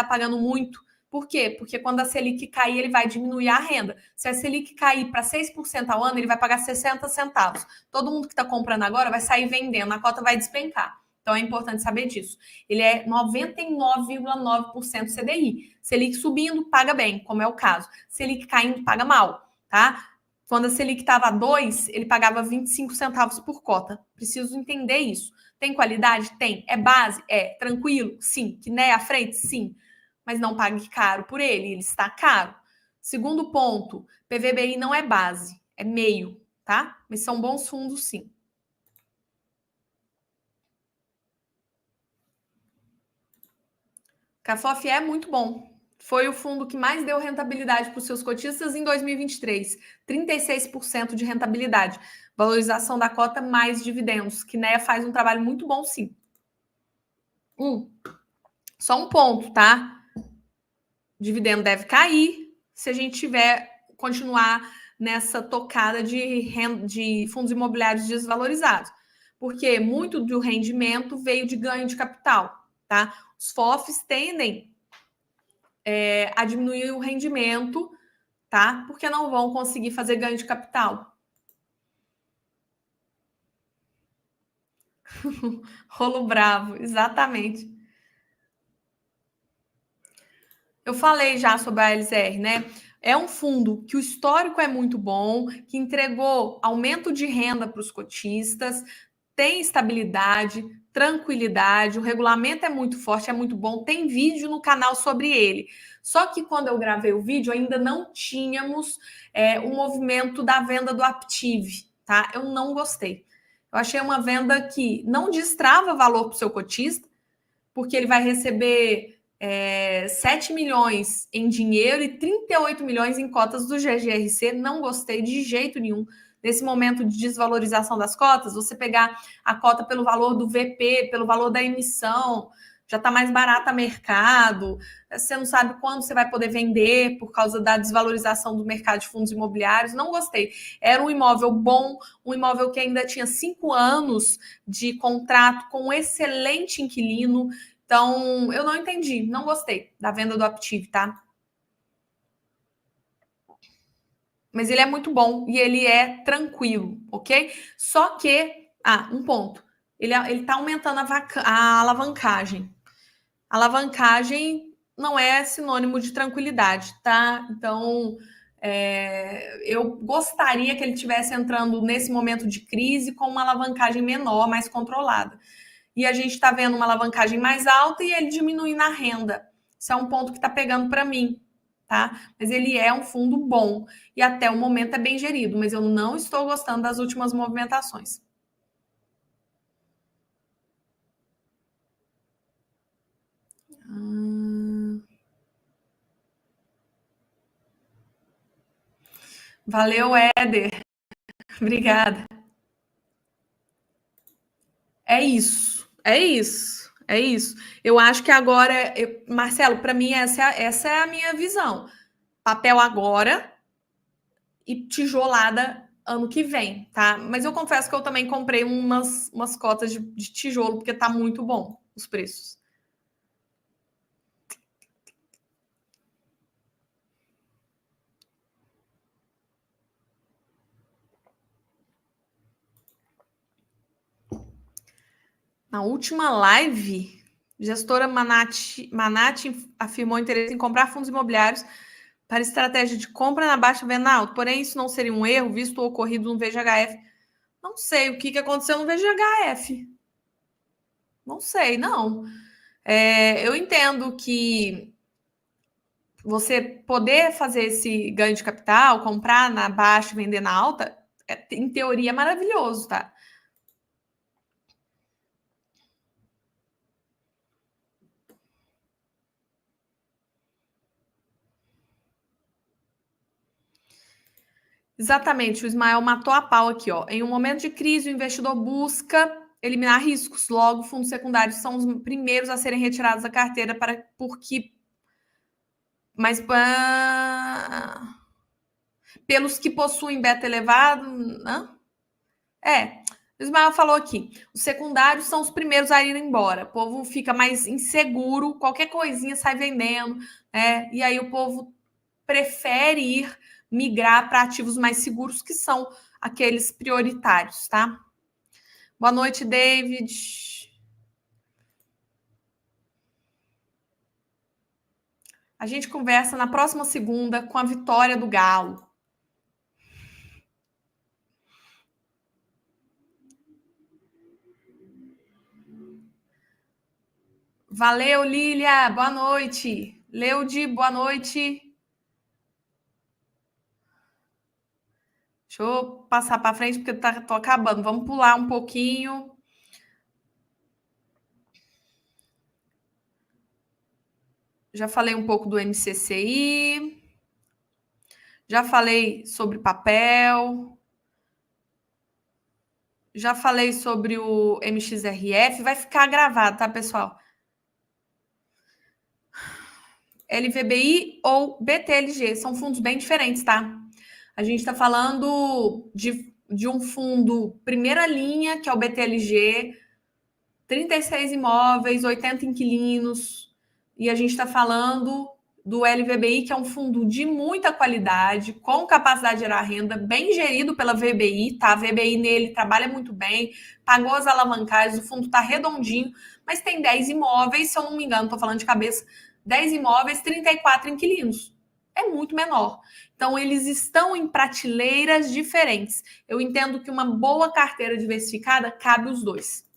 pagando muito. Por quê? Porque quando a Selic cair, ele vai diminuir a renda. Se a Selic cair para 6% ao ano, ele vai pagar 60 centavos. Todo mundo que está comprando agora vai sair vendendo, a cota vai despencar. Então é importante saber disso. Ele é 99,9% CDI. Selic subindo, paga bem, como é o caso. Selic caindo, paga mal, tá? Quando a Selic estava a 2, ele pagava 25 centavos por cota. Preciso entender isso. Tem qualidade? Tem. É base? É. Tranquilo? Sim. Que nem à frente? Sim. Mas não pague caro por ele, ele está caro. Segundo ponto, PVBI não é base, é meio, tá? Mas são bons fundos, sim. Cafof é muito bom. Foi o fundo que mais deu rentabilidade para os seus cotistas em 2023. 36% de rentabilidade. Valorização da cota mais dividendos. Kinea faz um trabalho muito bom, sim. Só um ponto, tá? O dividendo deve cair se a gente continuar nessa tocada de fundos imobiliários desvalorizados. Porque muito do rendimento veio de ganho de capital, tá? Os FOFs tendem a diminuir o rendimento, tá? Porque não vão conseguir fazer ganho de capital. Rolo bravo, exatamente. Eu falei já sobre a LZR, né? É um fundo que o histórico é muito bom, que entregou aumento de renda para os cotistas, tem estabilidade, tranquilidade, o regulamento é muito forte, é muito bom, tem vídeo no canal sobre ele. Só que quando eu gravei o vídeo, ainda não tínhamos o movimento da venda do Aptiv, tá? Eu não gostei. Eu achei uma venda que não destrava valor para o seu cotista, porque ele vai receber 7 milhões em dinheiro e 38 milhões em cotas do GGRC. Não gostei de jeito nenhum. Nesse momento de desvalorização das cotas, você pegar a cota pelo valor do VP, pelo valor da emissão, já está mais barata a mercado, você não sabe quando você vai poder vender por causa da desvalorização do mercado de fundos imobiliários. Não gostei. Era um imóvel bom, um imóvel que ainda tinha 5 anos de contrato com um excelente inquilino. Então, eu não entendi, não gostei da venda do Aptiv, tá? Mas ele é muito bom e ele é tranquilo, ok? Só que, um ponto, ele tá aumentando a alavancagem. A alavancagem não é sinônimo de tranquilidade, tá? Então, eu gostaria que ele estivesse entrando nesse momento de crise com uma alavancagem menor, mais controlada. E a gente está vendo uma alavancagem mais alta e ele diminuindo a renda. Isso é um ponto que está pegando para mim, tá? Mas ele é um fundo bom e até o momento é bem gerido, mas eu não estou gostando das últimas movimentações. Valeu, Éder. Obrigada. É isso, é isso, é isso. Eu acho que agora, Marcelo, para mim essa é a minha visão. Papel agora e tijolada ano que vem, tá? Mas eu confesso que eu também comprei umas cotas de tijolo, porque tá muito bom os preços. Na última live, gestora Manati afirmou interesse em comprar fundos imobiliários para estratégia de compra na baixa e venda alta. Porém, isso não seria um erro, visto o ocorrido no VGHF. Não sei o que aconteceu no VGHF. Não sei, não. Eu entendo que você poder fazer esse ganho de capital, comprar na baixa e vender na alta, em teoria é maravilhoso, tá? Exatamente, o Ismael matou a pau aqui, ó. Em um momento de crise, o investidor busca eliminar riscos. Logo, fundos secundários são os primeiros a serem retirados da carteira mas pelos que possuem beta elevado, né? O Ismael falou aqui, os secundários são os primeiros a ir embora. O povo fica mais inseguro, qualquer coisinha sai vendendo, né? E aí o povo prefere migrar para ativos mais seguros, que são aqueles prioritários, tá? Boa noite, David. A gente conversa na próxima segunda com a vitória do Galo. Valeu, Lília. Boa noite. Leude, boa noite. Deixa eu passar para frente, porque tô acabando. Vamos pular um pouquinho. Já falei um pouco do MCCI. Já falei sobre papel. Já falei sobre o MXRF. Vai ficar gravado, tá, pessoal? LVBI ou BTLG. São fundos bem diferentes, tá? A gente está falando de um fundo primeira linha, que é o BTLG, 36 imóveis, 80 inquilinos. E a gente está falando do LVBI, que é um fundo de muita qualidade, com capacidade de gerar renda, bem gerido pela VBI, tá? A VBI nele trabalha muito bem, pagou as alavancagens, o fundo está redondinho, mas tem 10 imóveis, se eu não me engano, estou falando de cabeça, 10 imóveis, 34 inquilinos. É muito menor. Então, eles estão em prateleiras diferentes. Eu entendo que uma boa carteira diversificada cabe os dois.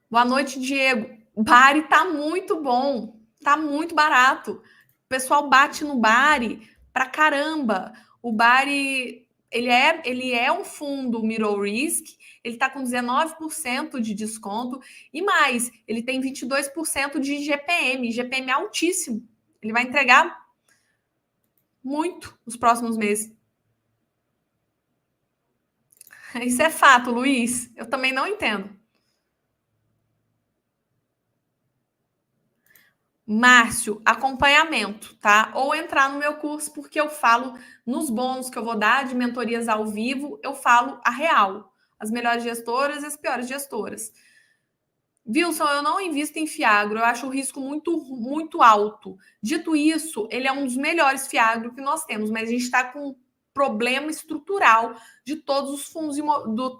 Boa noite, Diego. O Bari tá muito bom, tá muito barato. O pessoal bate no Bari pra caramba. O Bari, ele é um fundo Middle Risk, ele tá com 19% de desconto e mais, ele tem 22% de GPM, GPM altíssimo. Ele vai entregar muito nos próximos meses. Isso é fato, Luiz. Eu também não entendo. Márcio, acompanhamento, tá? Ou entrar no meu curso, porque eu falo nos bônus que eu vou dar de mentorias ao vivo, eu falo a real. As melhores gestoras e as piores gestoras. Wilson, eu não invisto em Fiagro, eu acho o risco muito alto. Dito isso, ele é um dos melhores Fiagro que nós temos, mas a gente está com um problema estrutural de todos os fundos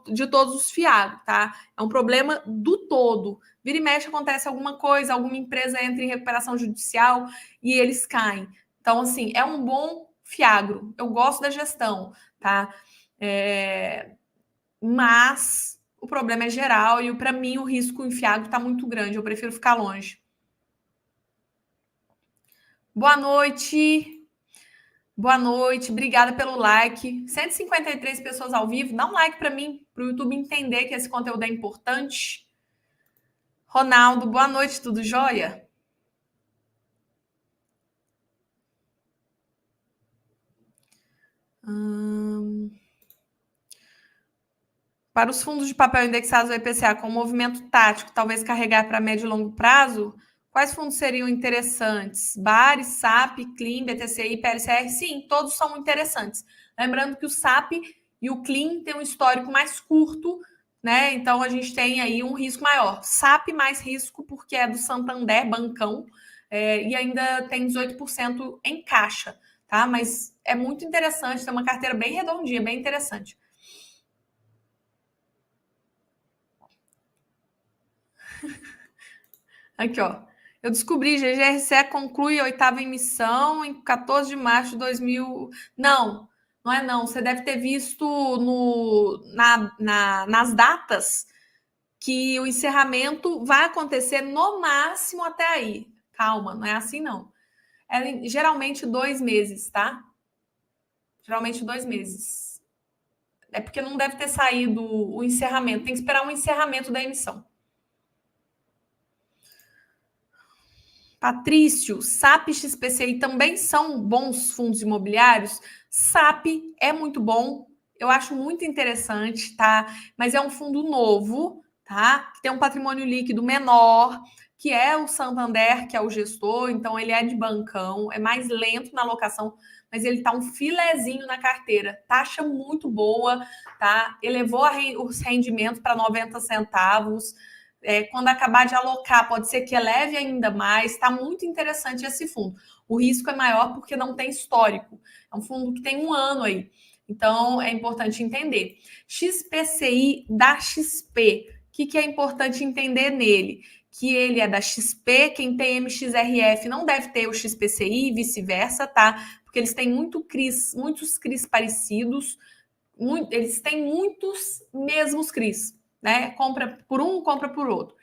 de todos os Fiagro, tá? É um problema do todo. Vira e mexe acontece alguma coisa, alguma empresa entra em recuperação judicial e eles caem. Então, assim, é um bom Fiagro. Eu gosto da gestão, tá? Mas o problema é geral e, para mim, o risco enfiado está muito grande. Eu prefiro ficar longe. Boa noite. Boa noite. Obrigada pelo like. 153 pessoas ao vivo. Dá um like para mim, para o YouTube entender que esse conteúdo é importante. Ronaldo, boa noite. Tudo jóia? Para os fundos de papel indexados ao IPCA com movimento tático, talvez carregar para médio e longo prazo, quais fundos seriam interessantes? BARI, SAP, CLIM, BTCI, PLCR? Sim, todos são interessantes. Lembrando que o SAP e o CLIM têm um histórico mais curto, né? Então a gente tem aí um risco maior. SAP mais risco porque é do Santander, bancão, e ainda tem 18% em caixa, tá? Mas é muito interessante, tem uma carteira bem redondinha, bem interessante. Aqui, ó. Eu descobri, GGRCE conclui a 8ª emissão em 14 de março de 2000. Não, não é não. Você deve ter visto nas datas que o encerramento vai acontecer no máximo até aí. Calma, não é assim não. É geralmente 2 meses, tá? Geralmente 2 meses. É porque não deve ter saído o encerramento. Tem que esperar o encerramento da emissão. Patrício, SAP e XPCI também são bons fundos imobiliários? SAP é muito bom, eu acho muito interessante, tá? Mas é um fundo novo, tá? Que tem um patrimônio líquido menor, que é o Santander, que é o gestor, então ele é de bancão, é mais lento na alocação, mas ele tá um filezinho na carteira. Taxa muito boa, tá? Elevou os rendimentos para 90 centavos. Quando acabar de alocar, pode ser que eleve ainda mais. Está muito interessante esse fundo. O risco é maior porque não tem histórico. É um fundo que tem 1 ano aí. Então, é importante entender. XPCI da XP. O que é importante entender nele? Que ele é da XP, quem tem MXRF não deve ter o XPCI e vice-versa, tá? Porque eles têm muitos CRIs parecidos, eles têm muitos mesmos CRIs. Né? Compra por um, compra por outro.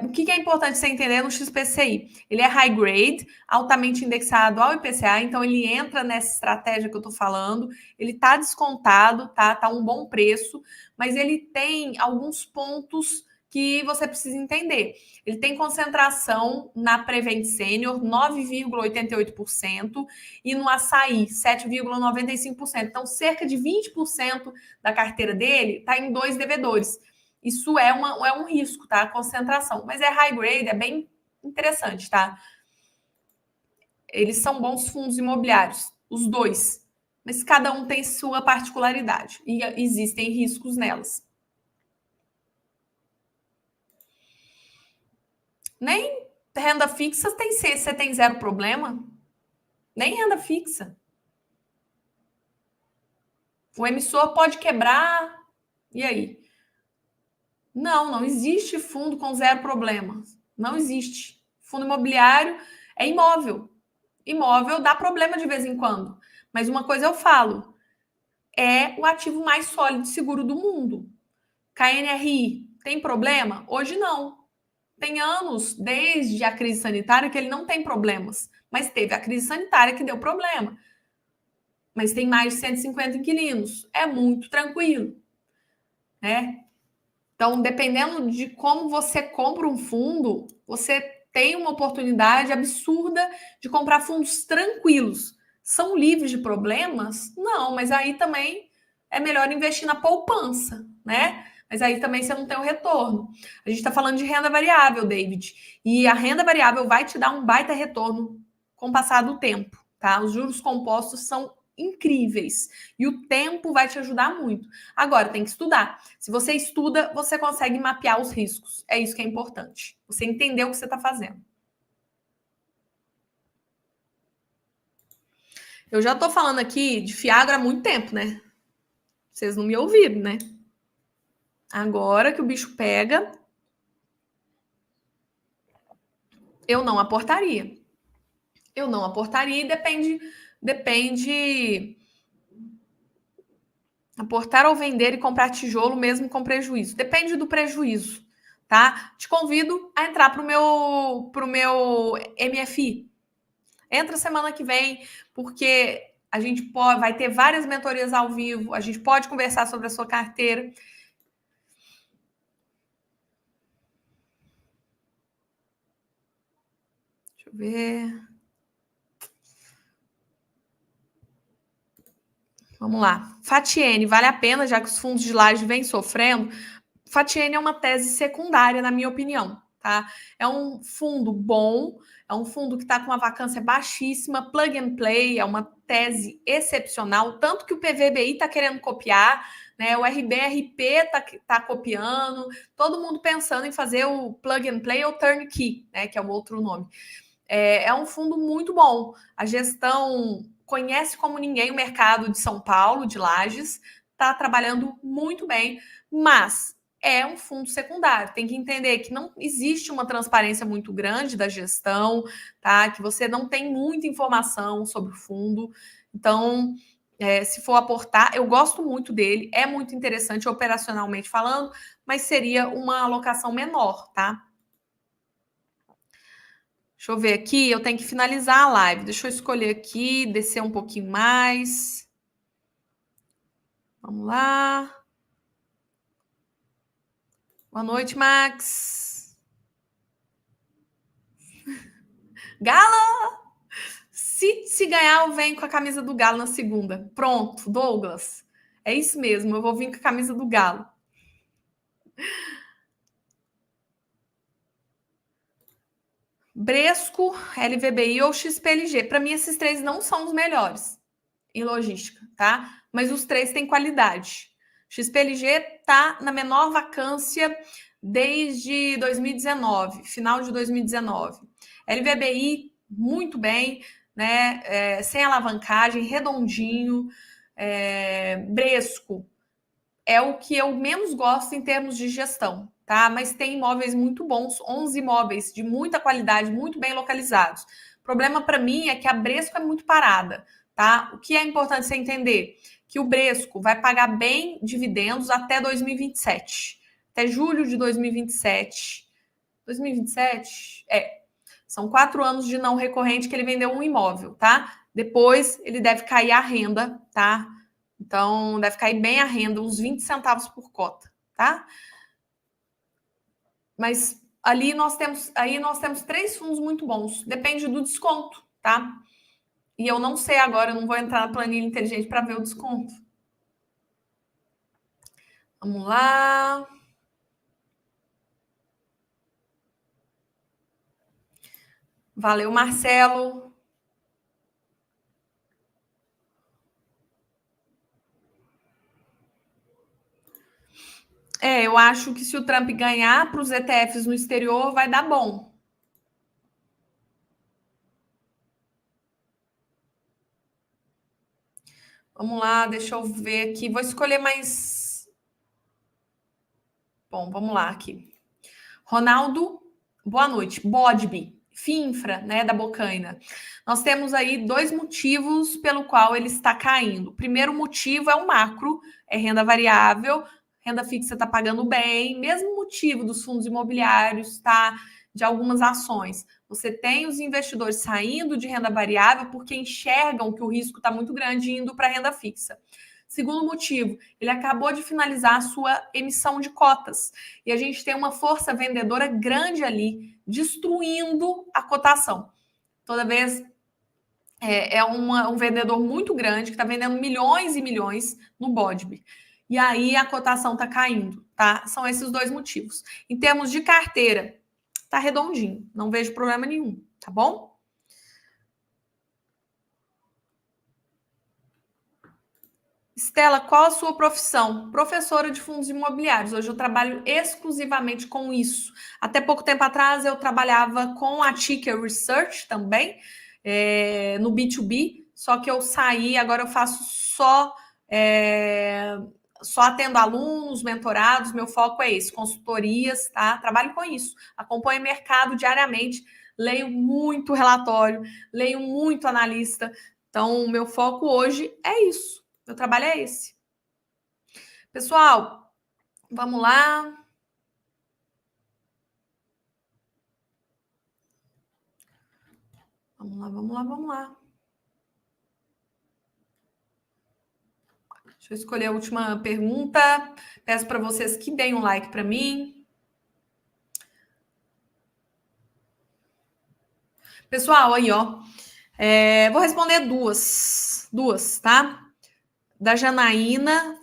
O que é importante você entender no XPCI? Ele é high grade, altamente indexado ao IPCA, então ele entra nessa estratégia que eu estou falando. Ele está descontado, tá um bom preço, mas ele tem alguns pontos que você precisa entender. Ele tem concentração na Prevent Senior, 9,88%, e no Açaí, 7,95%. Então, cerca de 20% da carteira dele está em 2 devedores. Isso é um risco, tá? A concentração. Mas é high grade, é bem interessante, tá? Eles são bons fundos imobiliários, os dois. Mas cada um tem sua particularidade. E existem riscos nelas. Nem renda fixa você tem 0 problema. Nem renda fixa. O emissor pode quebrar. E aí? Não existe fundo com 0 problema. Não existe. Fundo imobiliário é imóvel. Imóvel dá problema de vez em quando. Mas uma coisa eu falo, é o ativo mais sólido e seguro do mundo. KNRI tem problema? Hoje não. Tem anos, desde a crise sanitária, que ele não tem problemas. Mas teve a crise sanitária que deu problema. Mas tem mais de 150 inquilinos. É muito tranquilo. Né? Então, dependendo de como você compra um fundo, você tem uma oportunidade absurda de comprar fundos tranquilos. São livres de problemas? Não, mas aí também é melhor investir na poupança, né? Mas aí também você não tem o retorno. A gente está falando de renda variável, David. E a renda variável vai te dar um baita retorno com o passar do tempo, tá? Os juros compostos são incríveis e o tempo vai te ajudar muito. Agora, tem que estudar. Se você estuda, você consegue mapear os riscos. É isso que é importante. Você entender o que você está fazendo. Eu já estou falando aqui de Fiagro há muito tempo, né? Vocês não me ouviram, né? Agora que o bicho pega, eu não aportaria. Eu não aportaria e depende aportar ou vender e comprar tijolo mesmo com prejuízo. Depende do prejuízo, tá? Te convido a entrar pro meu MFI. Entra semana que vem, porque a gente vai ter várias mentorias ao vivo, a gente pode conversar sobre a sua carteira. Deixa eu ver. Vamos lá. Fatiene, vale a pena, já que os fundos de laje vêm sofrendo? Fatiene é uma tese secundária, na minha opinião, tá? É um fundo bom, é um fundo que está com uma vacância baixíssima, plug and play, é uma tese excepcional, tanto que o PVBI está querendo copiar, né? O RBRP tá copiando, todo mundo pensando em fazer o plug and play ou turnkey, né? Que é o outro nome. É um fundo muito bom. A gestão conhece como ninguém o mercado de São Paulo, de Lages, está trabalhando muito bem, mas é um fundo secundário. Tem que entender que não existe uma transparência muito grande da gestão, tá? Que você não tem muita informação sobre o fundo. Então, se for aportar, eu gosto muito dele, é muito interessante operacionalmente falando, mas seria uma alocação menor, tá? Deixa eu ver aqui, eu tenho que finalizar a live. Deixa eu escolher aqui, descer um pouquinho mais. Vamos lá. Boa noite, Max. Galo! Se ganhar, eu venho com a camisa do Galo na segunda. Pronto, Douglas. É isso mesmo, eu vou vir com a camisa do Galo. Bresco, LVBI ou XPLG. Para mim, esses três não são os melhores em logística, tá? Mas os três têm qualidade. XPLG tá na menor vacância desde 2019, final de 2019. LVBI, muito bem, né? Sem alavancagem, redondinho. Bresco é o que eu menos gosto em termos de gestão, tá? Mas tem imóveis muito bons, 11 imóveis de muita qualidade, muito bem localizados. O problema para mim é que a Bresco é muito parada, tá? O que é importante você entender? Que o Bresco vai pagar bem dividendos até 2027, até julho de 2027. 2027? São 4 anos de não recorrente que ele vendeu um imóvel, tá? Depois ele deve cair a renda, tá? Então, deve cair bem a renda, uns 20 centavos por cota, tá? Mas nós temos 3 fundos muito bons. Depende do desconto, tá? E eu não sei agora, eu não vou entrar na planilha inteligente para ver o desconto. Vamos lá. Valeu, Marcelo. Eu acho que se o Trump ganhar para os ETFs no exterior, vai dar bom. Vamos lá, deixa eu ver aqui. Vou escolher mais. Bom, vamos lá aqui. Ronaldo, boa noite. Bodby, FINFRA, né, da Bocaina. Nós temos aí 2 motivos pelo qual ele está caindo. O primeiro motivo é o macro, é renda variável, renda fixa está pagando bem, mesmo motivo dos fundos imobiliários, tá? De algumas ações. Você tem os investidores saindo de renda variável porque enxergam que o risco está muito grande indo para renda fixa. Segundo motivo, ele acabou de finalizar a sua emissão de cotas. E a gente tem uma força vendedora grande ali, destruindo a cotação. Toda vez um vendedor muito grande que está vendendo milhões e milhões no Bodby. E aí a cotação está caindo, tá? São esses 2 motivos. Em termos de carteira, tá redondinho, não vejo problema nenhum, tá bom? Estela, qual a sua profissão? Professora de fundos imobiliários. Hoje eu trabalho exclusivamente com isso. Até pouco tempo atrás eu trabalhava com a Ticker Research também, no B2B, só que eu saí, agora eu faço só atendo alunos, mentorados, meu foco é esse, consultorias, tá? Trabalho com isso, acompanho o mercado diariamente, leio muito relatório, leio muito analista, então o meu foco hoje é isso. Meu trabalho é esse. Pessoal, vamos lá. Vamos lá. Deixa eu escolher a última pergunta. Peço para vocês que deem um like para mim. Pessoal, aí, ó. Vou responder duas, tá? Da Janaína,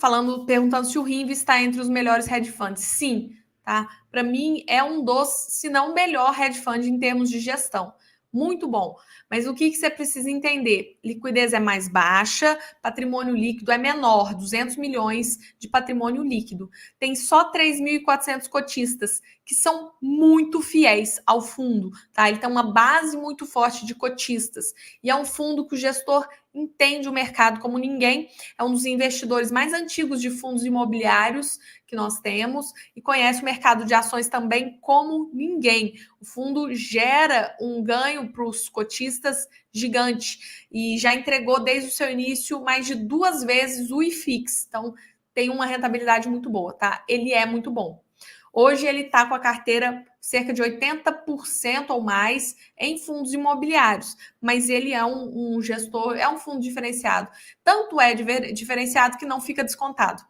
perguntando se o RINV está entre os melhores hedge funds. Sim, tá? Para mim, é um dos, se não o melhor hedge fund em termos de gestão. Muito bom. Mas o que você precisa entender? Liquidez é mais baixa, patrimônio líquido é menor, 200 milhões de patrimônio líquido. Tem só 3.400 cotistas, que são muito fiéis ao fundo, tá? Ele tem uma base muito forte de cotistas. E é um fundo que o gestor entende o mercado como ninguém, é um dos investidores mais antigos de fundos imobiliários que nós temos e conhece o mercado de ações também como ninguém. O fundo gera um ganho para os cotistas gigante e já entregou desde o seu início mais de 2 vezes o IFIX. Então, tem uma rentabilidade muito boa, tá? Ele é muito bom. Hoje ele está com a carteira cerca de 80% ou mais em fundos imobiliários, mas ele é um gestor, é um fundo diferenciado. Tanto é diferenciado que não fica descontado.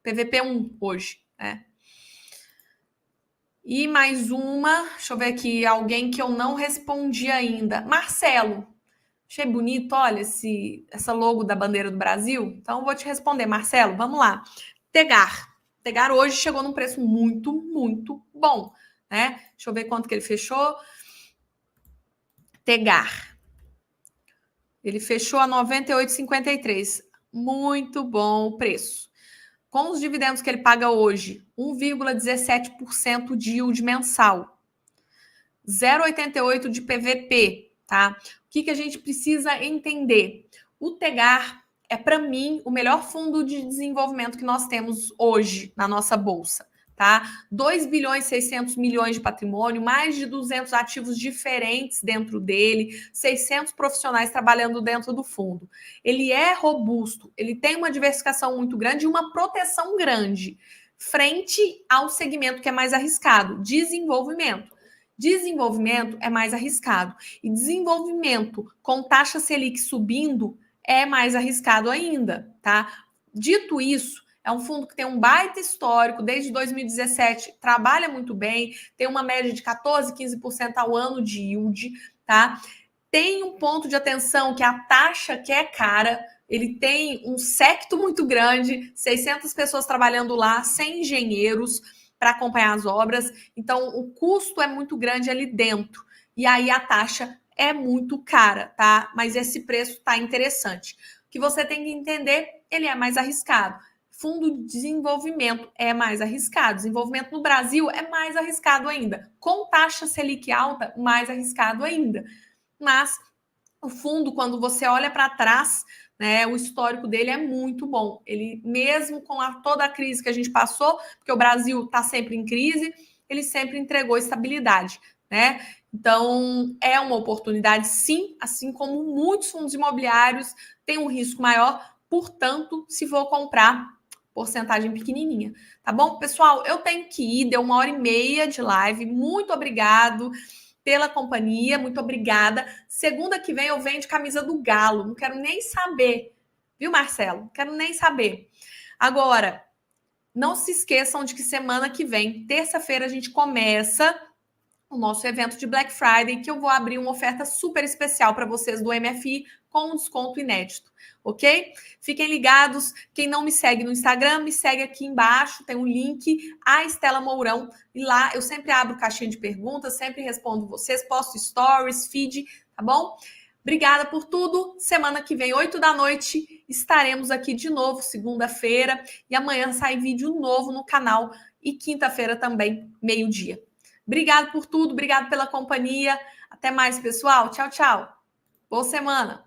PVP1 hoje, né? E mais uma, deixa eu ver aqui, alguém que eu não respondi ainda. Marcelo. Achei bonito, olha, essa logo da bandeira do Brasil. Então, vou te responder, Marcelo. Vamos lá. Tegar. Tegar hoje chegou num preço muito, muito bom, né? Deixa eu ver quanto que ele fechou. Tegar. Ele fechou a 98,53. Muito bom o preço. Com os dividendos que ele paga hoje, 1,17% de yield mensal. 0,88 de PVP, tá? O que a gente precisa entender? O Tegar é, para mim, o melhor fundo de desenvolvimento que nós temos hoje na nossa bolsa, tá? 2 bilhões e 600 milhões de patrimônio, mais de 200 ativos diferentes dentro dele, 600 profissionais trabalhando dentro do fundo. Ele é robusto, ele tem uma diversificação muito grande e uma proteção grande frente ao segmento que é mais arriscado, desenvolvimento. Desenvolvimento é mais arriscado. E desenvolvimento com taxa Selic subindo é mais arriscado ainda, tá? Dito isso, é um fundo que tem um baita histórico, desde 2017, trabalha muito bem, tem uma média de 14, 15% ao ano de yield, tá? Tem um ponto de atenção que a taxa que é cara, ele tem um séquito muito grande, 600 pessoas trabalhando lá, 100 engenheiros, para acompanhar as obras. Então, o custo é muito grande ali dentro. E aí a taxa é muito cara, tá? Mas esse preço tá interessante. O que você tem que entender, ele é mais arriscado. Fundo de desenvolvimento é mais arriscado. Desenvolvimento no Brasil é mais arriscado ainda. Com taxa Selic alta, mais arriscado ainda. Mas o fundo, quando você olha para trás, né, o histórico dele é muito bom. Ele, mesmo com toda a crise que a gente passou, porque o Brasil está sempre em crise, ele sempre entregou estabilidade, né? Então, é uma oportunidade, sim, assim como muitos fundos imobiliários têm um risco maior, portanto, se for comprar, porcentagem pequenininha, tá bom? Pessoal, eu tenho que ir, deu 1h30 de live, muito obrigado pela companhia, muito obrigada. Segunda que vem eu venho de camisa do Galo, não quero nem saber, viu, Marcelo? Não quero nem saber. Agora, não se esqueçam de que semana que vem, terça-feira, a gente começa o nosso evento de Black Friday, que eu vou abrir uma oferta super especial para vocês do MFI com um desconto inédito, ok? Fiquem ligados. Quem não me segue no Instagram, me segue aqui embaixo, tem um link, a Estela Mourão, e lá eu sempre abro caixinha de perguntas, sempre respondo vocês, posto stories, feed, tá bom? Obrigada por tudo. Semana que vem, 8 da noite, estaremos aqui de novo, segunda-feira, e amanhã sai vídeo novo no canal, e quinta-feira também, meio-dia. Obrigado por tudo, obrigado pela companhia. Até mais, pessoal. Tchau, tchau. Boa semana.